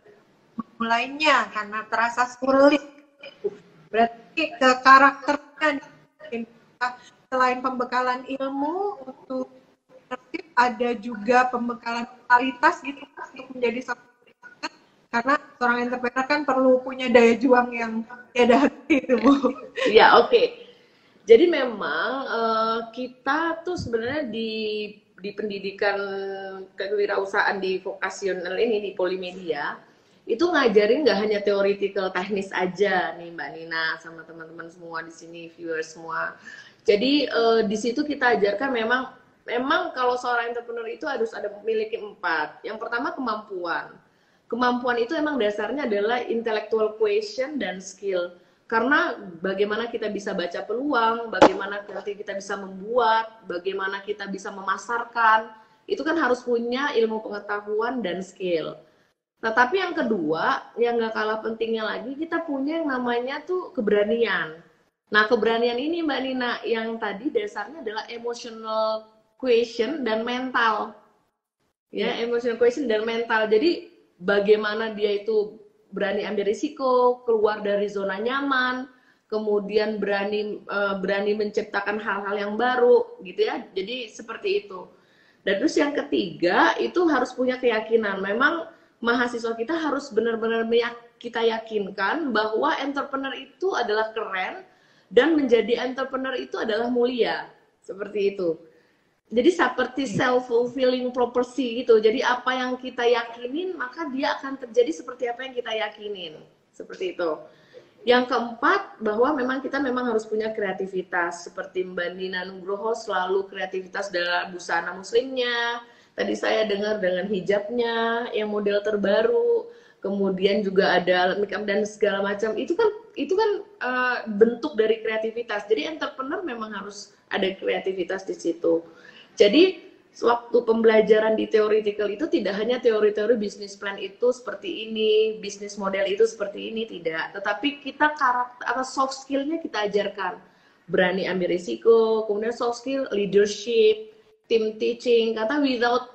mulainya karena terasa sulit. Berarti ke karakternya selain pembekalan ilmu untuk ada juga pembekalan kualitas gitu untuk menjadi seorang, karena seorang entrepreneur kan perlu punya daya juang yang tiada henti itu Bu. Ya oke. Jadi memang kita tuh sebenarnya di pendidikan kewirausahaan di vokasional ini di Polimedia itu ngajarin nggak hanya theoretical teknis aja nih Mbak Nina sama teman-teman semua di sini, viewers semua. Jadi di situ kita ajarkan memang kalau seorang entrepreneur itu harus ada memiliki 4. Yang pertama kemampuan. Kemampuan itu emang dasarnya adalah intellectual quotient dan skill. Karena bagaimana kita bisa baca peluang, bagaimana nanti kita bisa membuat, bagaimana kita bisa memasarkan, itu kan harus punya ilmu pengetahuan dan skill. Nah, tapi yang kedua, yang gak kalah pentingnya lagi, kita punya yang namanya tuh keberanian. Nah, keberanian ini Mbak Nina, yang tadi dasarnya adalah emotional quotient dan mental. Ya, emotional quotient dan mental. Jadi, bagaimana dia itu berani ambil risiko, keluar dari zona nyaman, kemudian berani menciptakan hal-hal yang baru, gitu ya. Jadi seperti itu. Dan terus yang ketiga itu harus punya keyakinan. Memang mahasiswa kita harus benar-benar kita yakinkan bahwa entrepreneur itu adalah keren dan menjadi entrepreneur itu adalah mulia, seperti itu. Jadi seperti self-fulfilling prophecy gitu. Jadi apa yang kita yakinin, maka dia akan terjadi seperti apa yang kita yakinin. Seperti itu. Yang keempat, bahwa kita memang harus punya kreativitas. Seperti Mbak Nina Nugroho selalu kreativitas dalam busana muslimnya. Tadi saya dengar dengan hijabnya, yang model terbaru. Kemudian juga ada make up dan segala macam. Itu kan bentuk dari kreativitas. Jadi entrepreneur memang harus ada kreativitas di situ. Jadi waktu pembelajaran di theoretical itu tidak hanya teori-teori bisnis plan itu seperti ini, bisnis model itu seperti ini, tidak. Tetapi kita karakter atau soft skill-nya kita ajarkan. Berani ambil risiko, kemudian soft skill, leadership, team teaching. Kata without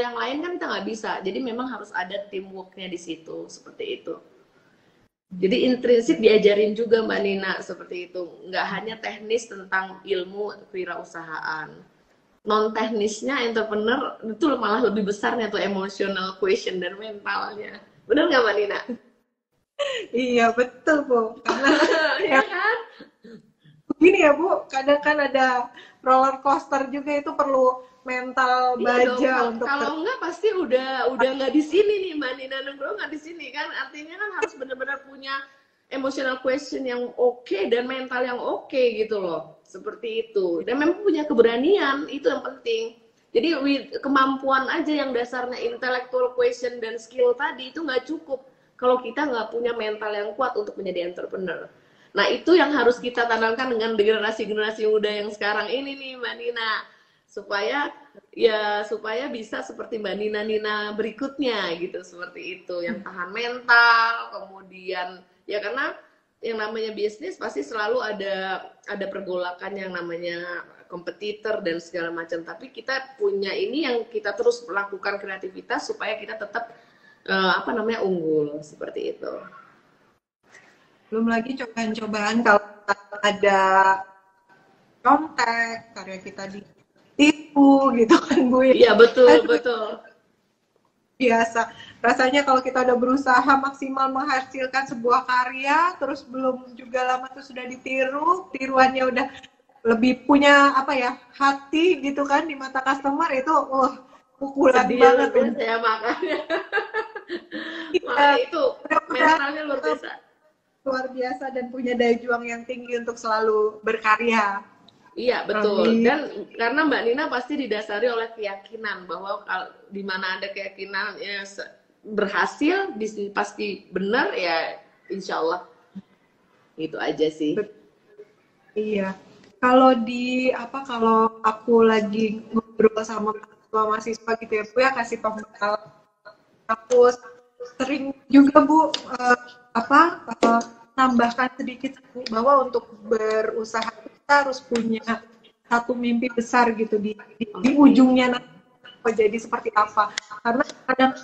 yang lain kan kita nggak bisa. Jadi memang harus ada teamwork-nya di situ, seperti itu. Jadi intrinsik diajarin juga Mbak Nina seperti itu. Nggak hanya teknis tentang ilmu kewirausahaan. Non teknisnya entrepreneur itu malah lebih besarnya tuh emotional quotient dan mentalnya. Benar nggak Mbak Nina? Iya betul Bu. Karena ya kan? Begini ya Bu, kadang kan ada roller coaster juga, itu perlu mental baja dong, untuk kalau enggak pasti udah nggak di sini nih Mbak Nina Nugroho, nggak di sini kan, artinya kan harus benar-benar punya emotional question yang oke dan mental yang oke gitu loh, seperti itu. Dan memang punya keberanian, itu yang penting. Jadi kemampuan aja yang dasarnya intellectual question dan skill tadi itu nggak cukup kalau kita nggak punya mental yang kuat untuk menjadi entrepreneur. Nah itu yang harus kita tanamkan dengan generasi muda yang sekarang ini nih Mbak Nina, supaya bisa seperti Mbak Nina berikutnya gitu, seperti itu, yang tahan mental. Kemudian ya karena yang namanya bisnis pasti selalu ada pergolakan yang namanya kompetitor dan segala macam, tapi kita punya ini yang kita terus melakukan kreativitas supaya kita tetap unggul, seperti itu. Belum lagi cobaan-cobaan kalau ada contek, karya kita ditipu gitu kan Bu ya. Iya, betul, Aduh, betul. biasa. Rasanya kalau kita udah berusaha maksimal menghasilkan sebuah karya, terus belum juga lama tuh sudah ditiru, tiruannya udah lebih punya apa ya, hati gitu kan di mata customer itu, pukulan Sedih ya, luar banget biasa untuk ya, makanya. kita. Makanya itu Mudah-mudahan mentalnya luar tetap biasa. luar biasa dan punya daya juang yang tinggi untuk selalu berkarya. Iya, betul. Amin. Dan karena Mbak Nina pasti didasari oleh keyakinan bahwa kalau di mana ada keyakinan ya berhasil, pasti benar ya, insya Allah. Itu aja sih. Iya. Kalau kalau aku lagi ngobrol sama mahasiswa gitu ya Bu ya, kasih pembekalan, aku sering juga Bu tambahkan sedikit bahwa untuk berusaha kita harus punya satu mimpi besar gitu di ujungnya nanti mau jadi seperti apa. Karena kadang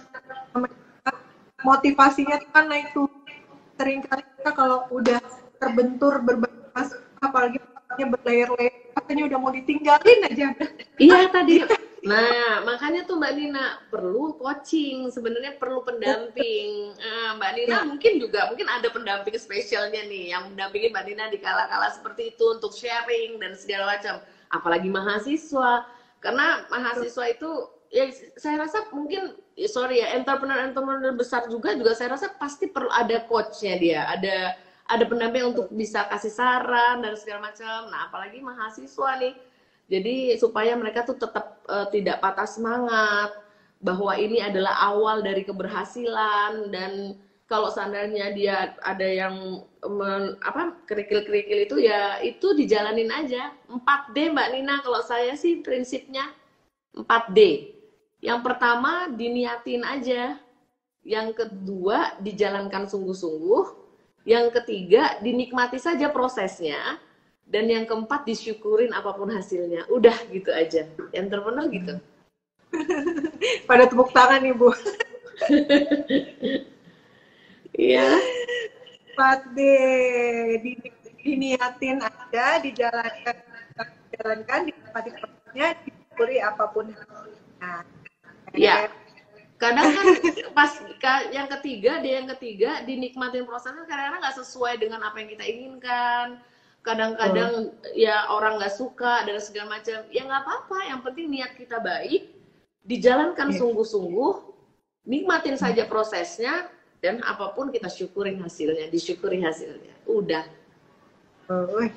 motivasinya kan naik tuh, seringkali kita kalau udah terbentur berbagai masalah, apalagi berlayer-layer, katanya udah mau ditinggalin aja. Iya tadi. Nah, makanya tuh Mbak Nina perlu coaching, sebenarnya perlu pendamping. Mbak Nina Ya, mungkin ada pendamping spesialnya nih yang mendampingi Mbak Nina di kala-kala seperti itu untuk sharing dan segala macam. Apalagi mahasiswa, karena mahasiswa itu ya saya rasa mungkin sorry ya, entrepreneur besar juga saya rasa pasti perlu ada coachnya dia, ada pendamping untuk bisa kasih saran dan segala macam. Nah, apalagi mahasiswa nih. Jadi supaya mereka tuh tetap tidak patah semangat bahwa ini adalah awal dari keberhasilan, dan kalau seandainya dia ada yang kerikil-kerikil itu ya itu dijalanin aja. 4D Mbak Nina, kalau saya sih prinsipnya 4D. Yang pertama diniatin aja, yang kedua dijalankan sungguh-sungguh, yang ketiga dinikmati saja prosesnya, dan yang keempat disyukurin apapun hasilnya. Udah gitu aja. Entrepreneur gitu. pada tepuk tangan nih Bu. Iya. 4D, diniatin aja, dijalankan, dinikmati prosesnya, disyukuri apapun hasilnya. Iya. Kadang kan pas yang ketiga dinikmatin prosesnya, kadang-kadang nggak sesuai dengan apa yang kita inginkan. Kadang-kadang ya orang nggak suka dan segala macam. Ya nggak apa-apa, yang penting niat kita baik, dijalankan sungguh-sungguh, nikmatin saja prosesnya, dan apapun kita syukurin hasilnya, disyukuri hasilnya. Udah.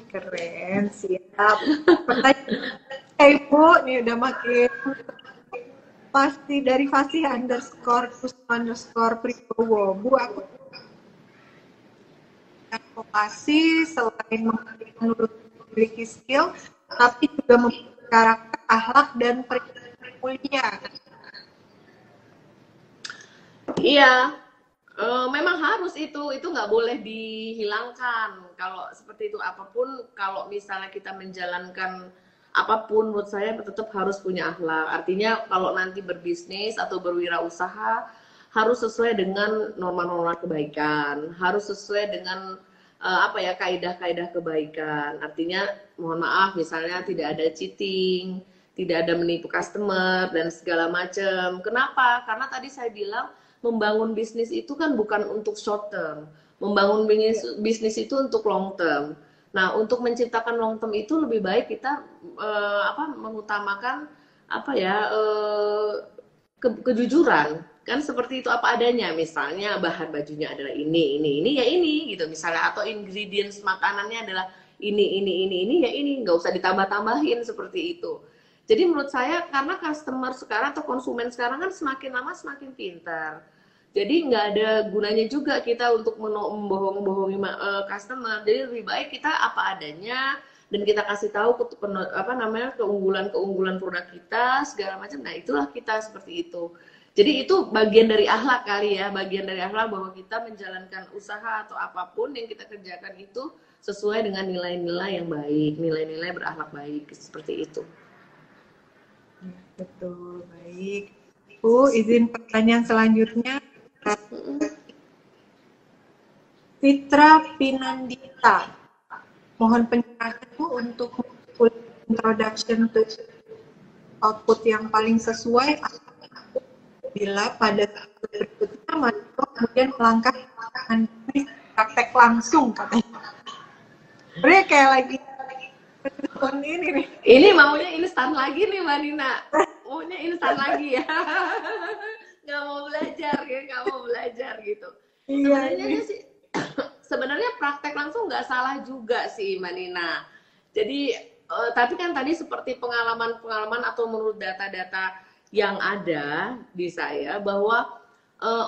Keren, siap. Pertanyaan Ibu nih udah makin pasti dari _Prisbowo. Bu, aku advokasi selain memiliki skill, tapi juga memiliki karakter, akhlak, dan perilaku mulia. Iya, memang harus itu nggak boleh dihilangkan. Kalau seperti itu apapun, kalau misalnya kita menjalankan apapun, menurut saya tetap harus punya akhlak. Artinya kalau nanti berbisnis atau berwirausaha harus sesuai dengan norma-norma kebaikan, harus sesuai dengan kaidah-kaidah kebaikan. Artinya mohon maaf misalnya tidak ada cheating, tidak ada menipu customer dan segala macam. Kenapa? Karena tadi saya bilang membangun bisnis itu kan bukan untuk short term. Membangun bisnis itu untuk long term. Nah, untuk menciptakan long term itu lebih baik kita mengutamakan kejujuran. Kan seperti itu apa adanya. Misalnya bahan bajunya adalah ini ya ini gitu misalnya, atau ingredients makanannya adalah ini ya ini, nggak usah ditambah-tambahin seperti itu. Jadi menurut saya karena customer sekarang atau konsumen sekarang kan semakin lama semakin pintar. Jadi nggak ada gunanya juga kita untuk membohong-bohongi customer. Jadi lebih baik kita apa adanya dan kita kasih tahu keunggulan-keunggulan produk kita segala macam. Nah, itulah kita seperti itu. Jadi itu bagian dari akhlak kali ya, bagian dari akhlak bahwa kita menjalankan usaha atau apapun yang kita kerjakan itu sesuai dengan nilai-nilai yang baik, nilai-nilai berakhlak baik, seperti itu. Betul, baik. Bu, izin pertanyaan selanjutnya. Fitra Pinandita. Mohon pencerahanmu untuk introduction to output yang paling sesuai bila pada berikutnya mahasiswa kemudian melangkah praktek langsung katanya. Sebenarnya kayak lagi ini nih. Ini maunya instan lagi nih Mbak Nina. Maunya instan lagi ya. Nggak mau belajar ya, nggak mau belajar gitu. Sebenarnya sih sebenarnya praktek langsung nggak salah juga sih Mbak Nina. Jadi tapi kan tadi seperti pengalaman atau menurut data-data yang ada di saya bahwa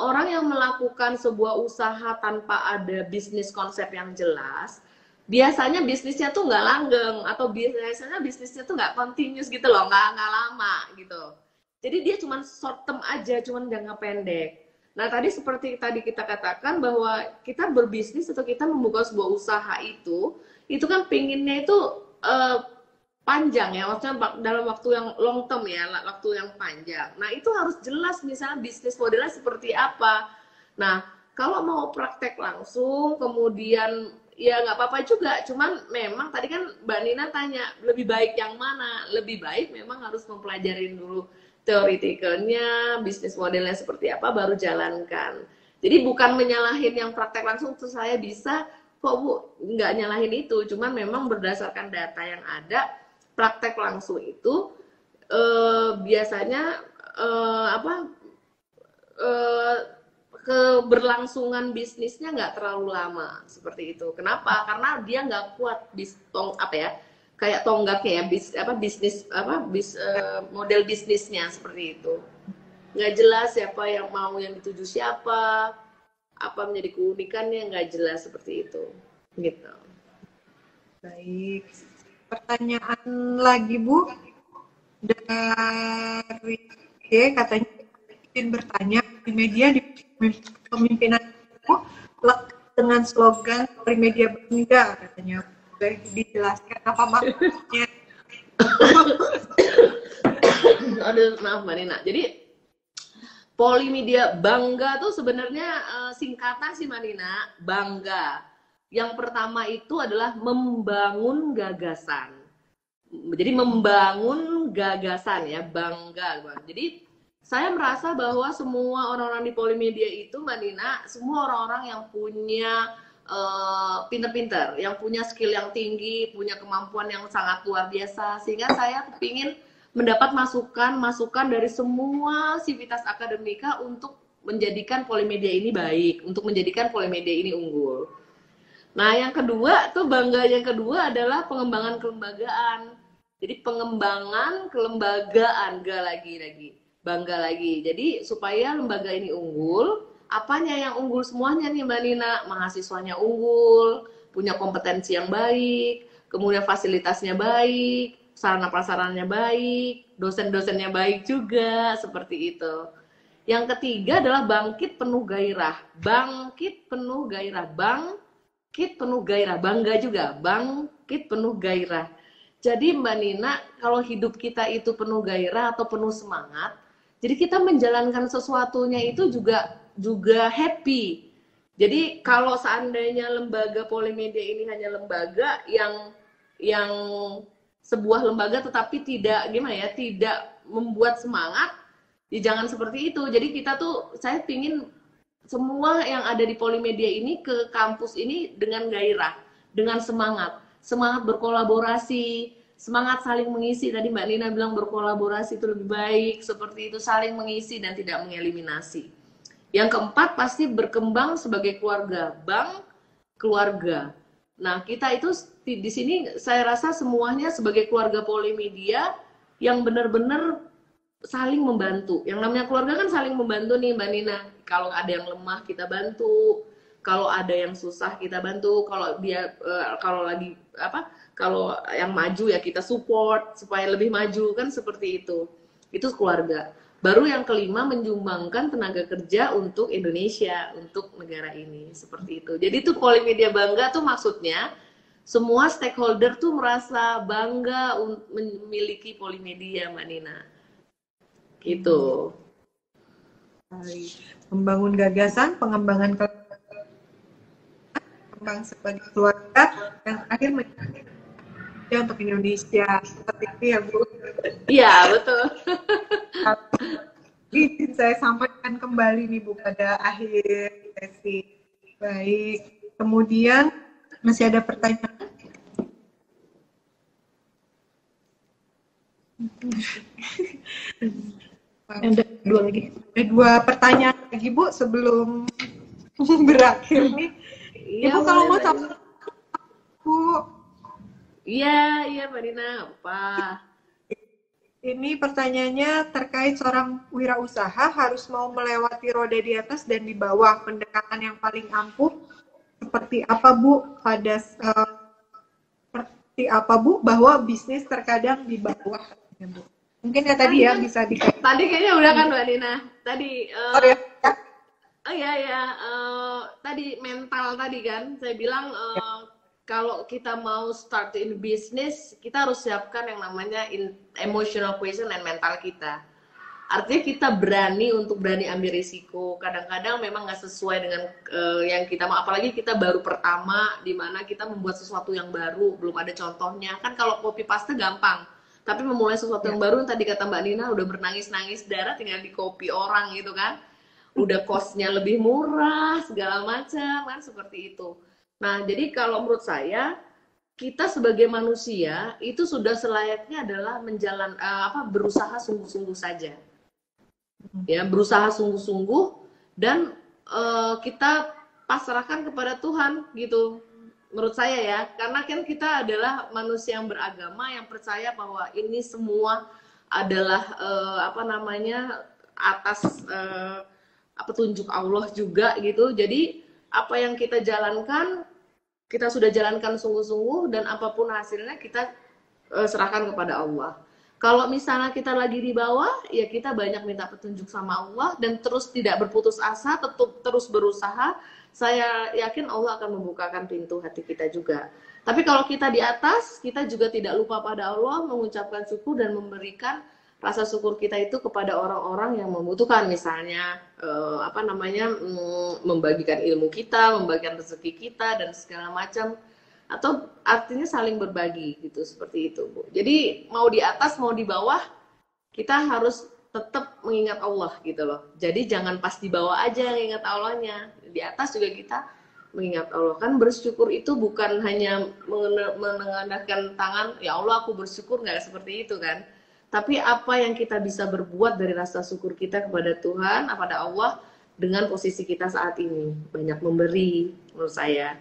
orang yang melakukan sebuah usaha tanpa ada bisnis konsep yang jelas, biasanya bisnisnya tuh nggak langgeng atau biasanya bisnisnya tuh nggak continuous gitu loh, nggak lama gitu. Jadi dia cuma short term aja, cuma jangka pendek. Nah tadi seperti tadi kita katakan bahwa kita berbisnis atau kita membuka sebuah usaha itu kan pinginnya itu panjang ya, maksudnya dalam waktu yang long term ya, waktu yang panjang. Nah itu harus jelas misalnya bisnis modelnya seperti apa. Nah kalau mau praktek langsung kemudian ya nggak apa-apa juga, cuman memang tadi kan Mbak Nina tanya lebih baik yang mana. Lebih baik memang harus mempelajarin dulu teoretikalnya, bisnis modelnya seperti apa, baru jalankan. Jadi bukan menyalahin yang praktek langsung terus saya bisa kok Bu, nggak nyalahin itu, cuman memang berdasarkan data yang ada, praktek langsung itu biasanya keberlangsungan bisnisnya nggak terlalu lama seperti itu. Kenapa? Karena dia nggak kuat kayak tonggaknya ya, model bisnisnya seperti itu. Nggak jelas siapa yang mau yang dituju siapa, apa menjadi keunikannya nggak jelas seperti itu. Gitu. Baik. Pertanyaan lagi Bu dari katanya ingin bertanya di media di pemimpinan itu dengan slogan Polimedia Bangga katanya. Boleh dijelaskan apa maksudnya? Aduh, maaf Mbak Nina. Jadi Polimedia Bangga tuh sebenarnya singkatan sih Mbak Nina, bangga. Yang pertama itu adalah membangun gagasan. Jadi membangun gagasan ya, bangga. Jadi saya merasa bahwa semua orang-orang di Polimedia itu Mbak Nina, semua orang-orang yang punya pinter-pinter, yang punya skill yang tinggi, punya kemampuan yang sangat luar biasa, sehingga saya kepingin mendapat masukan dari semua sivitas akademika untuk menjadikan Polimedia ini baik, untuk menjadikan Polimedia ini unggul. Nah yang kedua tuh bangga yang kedua adalah pengembangan kelembagaan. Jadi pengembangan kelembagaan, bangga lagi. Jadi supaya lembaga ini unggul, apanya yang unggul semuanya nih Mbak Nina? Mahasiswanya unggul, punya kompetensi yang baik, kemudian fasilitasnya baik, sarana prasarannya baik, dosen-dosennya baik juga, seperti itu. Yang ketiga adalah bangkit penuh gairah. Bangkit penuh gairah, bangga juga, bangkit penuh gairah. Jadi Mbak Nina, kalau hidup kita itu penuh gairah atau penuh semangat, jadi kita menjalankan sesuatunya itu juga happy. Jadi kalau seandainya lembaga Polimedia ini hanya lembaga yang sebuah lembaga tetapi tidak membuat semangat, ya jangan seperti itu. Jadi kita tuh, saya pingin semua yang ada di Polimedia ini ke kampus ini dengan gairah, dengan semangat berkolaborasi, semangat saling mengisi. Tadi Mbak Nina bilang berkolaborasi itu lebih baik, seperti itu, saling mengisi dan tidak mengeliminasi. Yang keempat pasti berkembang sebagai keluarga, keluarga. Nah kita itu di sini saya rasa semuanya sebagai keluarga Polimedia yang benar-benar saling membantu. Yang namanya keluarga kan saling membantu nih Mbak Nina. Kalau ada yang lemah kita bantu, kalau ada yang susah kita bantu, kalau dia kalau yang maju ya kita support supaya lebih maju, kan seperti itu. Itu keluarga. Baru yang kelima, menyumbangkan tenaga kerja untuk Indonesia, untuk negara ini, seperti itu. Jadi itu Polimedia Bangga tuh maksudnya semua stakeholder tuh merasa bangga memiliki Polimedia, Mbak Nina. Gitu. Membangun gagasan, pengembangan berkembang sebagai keluarga, yang terakhir menjadi untuk Indonesia. Seperti itu ya Bu. Iya, betul. Izin saya sampaikan kembali nih Bu pada akhir sesi. Baik, kemudian masih ada pertanyaan. Ada dua lagi. Ada dua pertanyaan lagi Bu sebelum berakhir nih. Iya, Ibu kalau mau Mbak. Bu, Iya, Mbak Dina, apa? ini pertanyaannya terkait seorang wirausaha harus mau melewati roda di atas dan di bawah. Pendekatan yang paling ampuh seperti apa Bu? Seperti apa Bu bahwa bisnis terkadang di bawah? Bu. Mungkin ya tadi ya bisa dikatakan. Tadi kayaknya udah kan Mbak Dina. Tadi Ya. oh iya ya, tadi mental tadi kan. Saya bilang kalau kita mau start in business, kita harus siapkan yang namanya emotional question and mental kita. Artinya kita berani ambil risiko. Kadang-kadang memang nggak sesuai dengan yang kita mau. Apalagi kita baru pertama, di mana kita membuat sesuatu yang baru, belum ada contohnya. Kan kalau copy paste gampang. Tapi memulai sesuatu yang baru, tadi kata Mbak Nina, udah bernangis-nangis darah, tinggal di copy orang gitu kan. Udah cost-nya lebih murah, segala macam, kan seperti itu. Nah, jadi kalau menurut saya, kita sebagai manusia, itu sudah selayaknya adalah berusaha sungguh-sungguh saja. Ya, berusaha sungguh-sungguh, dan kita pasrahkan kepada Tuhan, gitu. Menurut saya ya, karena kan kita adalah manusia yang beragama, yang percaya bahwa ini semua adalah atas petunjuk Allah juga gitu. Jadi apa yang kita jalankan, kita sudah jalankan sungguh-sungguh, dan apapun hasilnya kita serahkan kepada Allah. Kalau misalnya kita lagi di bawah, ya kita banyak minta petunjuk sama Allah dan terus tidak berputus asa, terus berusaha. Saya yakin Allah akan membukakan pintu hati kita juga. Tapi kalau kita di atas, kita juga tidak lupa pada Allah, mengucapkan syukur dan memberikan rasa syukur kita itu kepada orang-orang yang membutuhkan. Misalnya membagikan ilmu kita, membagikan rezeki kita dan segala macam. Atau artinya saling berbagi gitu, seperti itu Bu. Jadi mau di atas mau di bawah, kita harus tetap mengingat Allah gitu loh. Jadi jangan pas di bawah aja mengingat Allahnya, di atas juga kita mengingat Allah. Kan bersyukur itu bukan hanya menengadahkan tangan, ya Allah aku bersyukur, nggak seperti itu kan. Tapi apa yang kita bisa berbuat dari rasa syukur kita kepada Tuhan, kepada Allah, dengan posisi kita saat ini. Banyak memberi menurut saya.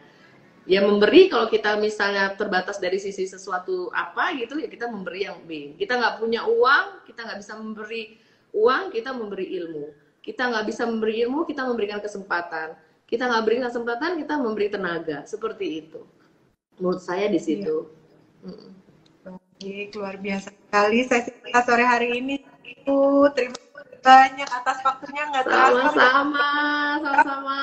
Ya memberi, kalau kita misalnya terbatas dari sisi sesuatu apa gitu, ya kita memberi yang B. Kita nggak punya uang, kita nggak bisa memberi uang, kita memberi ilmu. Kita nggak bisa memberi ilmu, kita memberikan kesempatan. Kita nggak beri kesempatan, kita memberi tenaga. Seperti itu. Menurut saya di situ. Baik, luar biasa sekali sesi kita sore hari ini. Terima kasih banyak atas waktunya, nggak terasa. Sama-sama.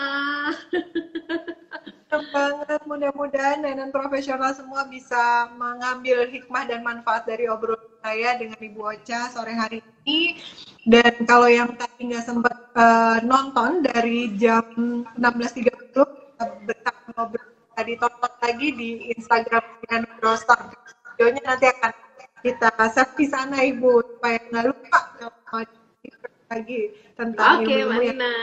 Banget, mudah-mudahan dan profesional semua bisa mengambil hikmah dan manfaat dari obrolan saya dengan Ibu Ocha sore hari ini. Dan kalau yang tadi nggak sempat nonton dari jam 16.30 bersama ngobrol tadi, tonton lagi di Instagram Nugroho. Videonya nanti akan kita share di sana Ibu supaya nggak lupa lagi tentang ilmu. Mbak Nina.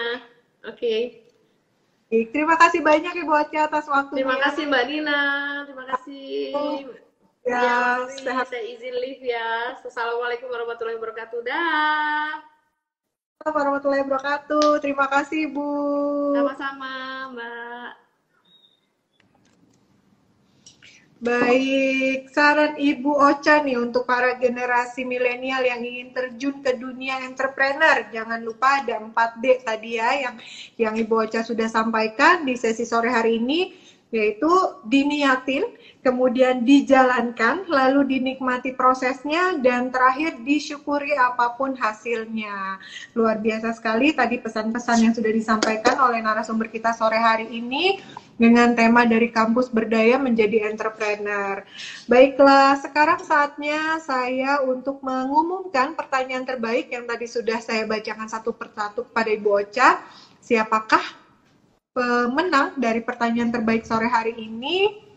Terima kasih banyak Ibu Ocha atas waktunya. Terima kasih Mbak Nina. Terima kasih. Ya, sehat. Saya izin live ya. Assalamualaikum warahmatullahi wabarakatuh. Dah. Warahmatullahi wabarakatuh. Terima kasih Bu. Sama-sama Mbak. Baik, saran Ibu Ocha nih untuk para generasi milenial yang ingin terjun ke dunia entrepreneur. Jangan lupa ada 4D tadi ya yang Ibu Ocha sudah sampaikan di sesi sore hari ini, yaitu diniatin, kemudian dijalankan, lalu dinikmati prosesnya, dan terakhir disyukuri apapun hasilnya. Luar biasa sekali tadi pesan-pesan yang sudah disampaikan oleh narasumber kita sore hari ini dengan tema dari kampus berdaya menjadi entrepreneur. Baiklah, sekarang saatnya saya untuk mengumumkan pertanyaan terbaik yang tadi sudah saya bacakan satu persatu kepada Ibu Ocha. Siapakah pemenang dari pertanyaan terbaik sore hari ini.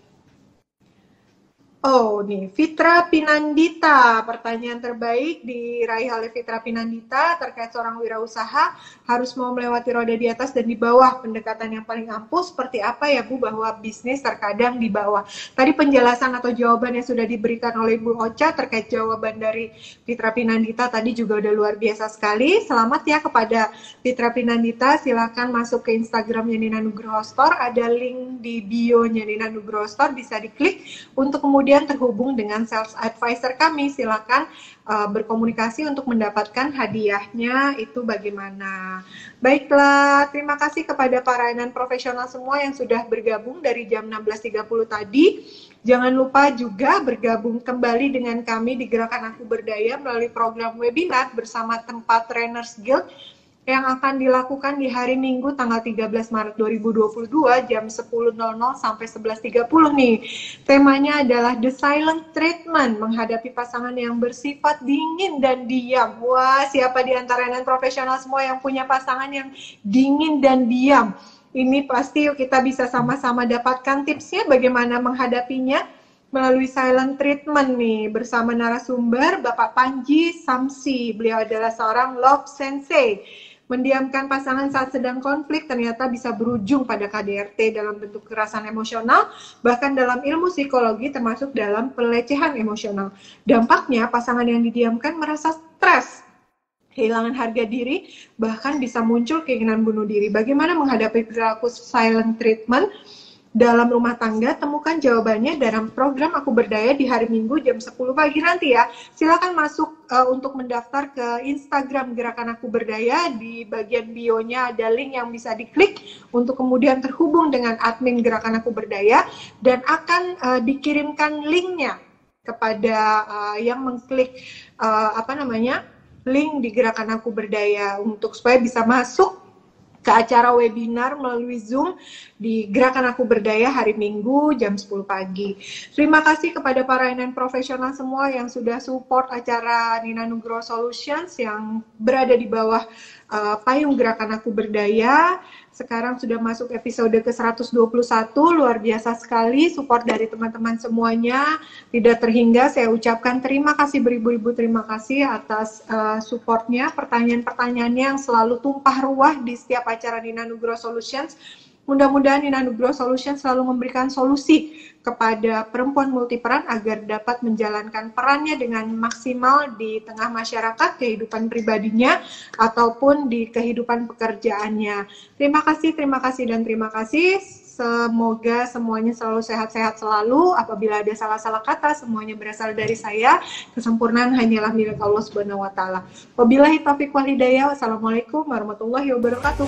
Oh, nih, Fitra Pinandita. Pertanyaan terbaik diraih oleh Fitra Pinandita terkait seorang wirausaha harus mau melewati roda di atas dan di bawah. Pendekatan yang paling ampuh seperti apa ya Bu, bahwa bisnis terkadang di bawah. Tadi penjelasan atau jawaban yang sudah diberikan oleh Bu Ocha terkait jawaban dari Fitra Pinandita tadi juga udah luar biasa sekali. Selamat ya kepada Fitra Pinandita. Silakan masuk ke Instagramnya Nina Nugroho Store. Ada link di bio-nya Nina Nugroho Store, bisa diklik untuk kemudian terhubung dengan sales advisor kami. Silakan berkomunikasi untuk mendapatkan hadiahnya itu bagaimana. Baiklah, terima kasih kepada para non profesional semua yang sudah bergabung dari jam 16.30 tadi. Jangan lupa juga bergabung kembali dengan kami di Gerakan Aku Berdaya melalui program webinar bersama Tempat Trainers Guild yang akan dilakukan di hari Minggu tanggal 13 Maret 2022 jam 10.00 sampai 11.30 nih. Temanya adalah The Silent Treatment, menghadapi pasangan yang bersifat dingin dan diam. Wah, siapa di antara non profesional semua yang punya pasangan yang dingin dan diam? Ini pasti kita bisa sama-sama dapatkan tipsnya bagaimana menghadapinya melalui silent treatment nih bersama narasumber Bapak Panji Samsi. Beliau adalah seorang love sensei. Mendiamkan pasangan saat sedang konflik ternyata bisa berujung pada KDRT dalam bentuk kekerasan emosional, bahkan dalam ilmu psikologi termasuk dalam pelecehan emosional. Dampaknya pasangan yang didiamkan merasa stres, kehilangan harga diri, bahkan bisa muncul keinginan bunuh diri. Bagaimana menghadapi perilaku silent treatment dalam rumah tangga? Temukan jawabannya dalam program Aku Berdaya di hari Minggu jam 10 pagi nanti ya. Silakan masuk untuk mendaftar ke Instagram Gerakan Aku Berdaya. Di bagian bio-nya ada link yang bisa diklik untuk kemudian terhubung dengan admin Gerakan Aku Berdaya dan akan dikirimkan linknya kepada yang mengklik link di Gerakan Aku Berdaya untuk supaya bisa masuk ke acara webinar melalui Zoom di Gerakan Aku Berdaya hari Minggu jam 10 pagi. Terima kasih kepada para non profesional semua yang sudah support acara Nina Nugroho Solutions yang berada di bawah payung Gerakan Aku Berdaya. Sekarang sudah masuk episode ke-121, luar biasa sekali support dari teman-teman semuanya. Tidak terhingga saya ucapkan terima kasih beribu-ribu terima kasih atas supportnya, pertanyaan-pertanyaannya yang selalu tumpah ruah di setiap acara Nina Nugroho Solutions. Mudah-mudahan Nina Nugroho Solutions selalu memberikan solusi kepada perempuan multiperan agar dapat menjalankan perannya dengan maksimal di tengah masyarakat, kehidupan pribadinya, ataupun di kehidupan pekerjaannya. Terima kasih, dan terima kasih. Semoga semuanya selalu sehat-sehat selalu. Apabila ada salah-salah kata, semuanya berasal dari saya. Kesempurnaan hanyalah milik Allah Subhanahu wa Ta'ala. Wabillahi taufiq wal hidayah. Wassalamualaikum warahmatullahi wabarakatuh.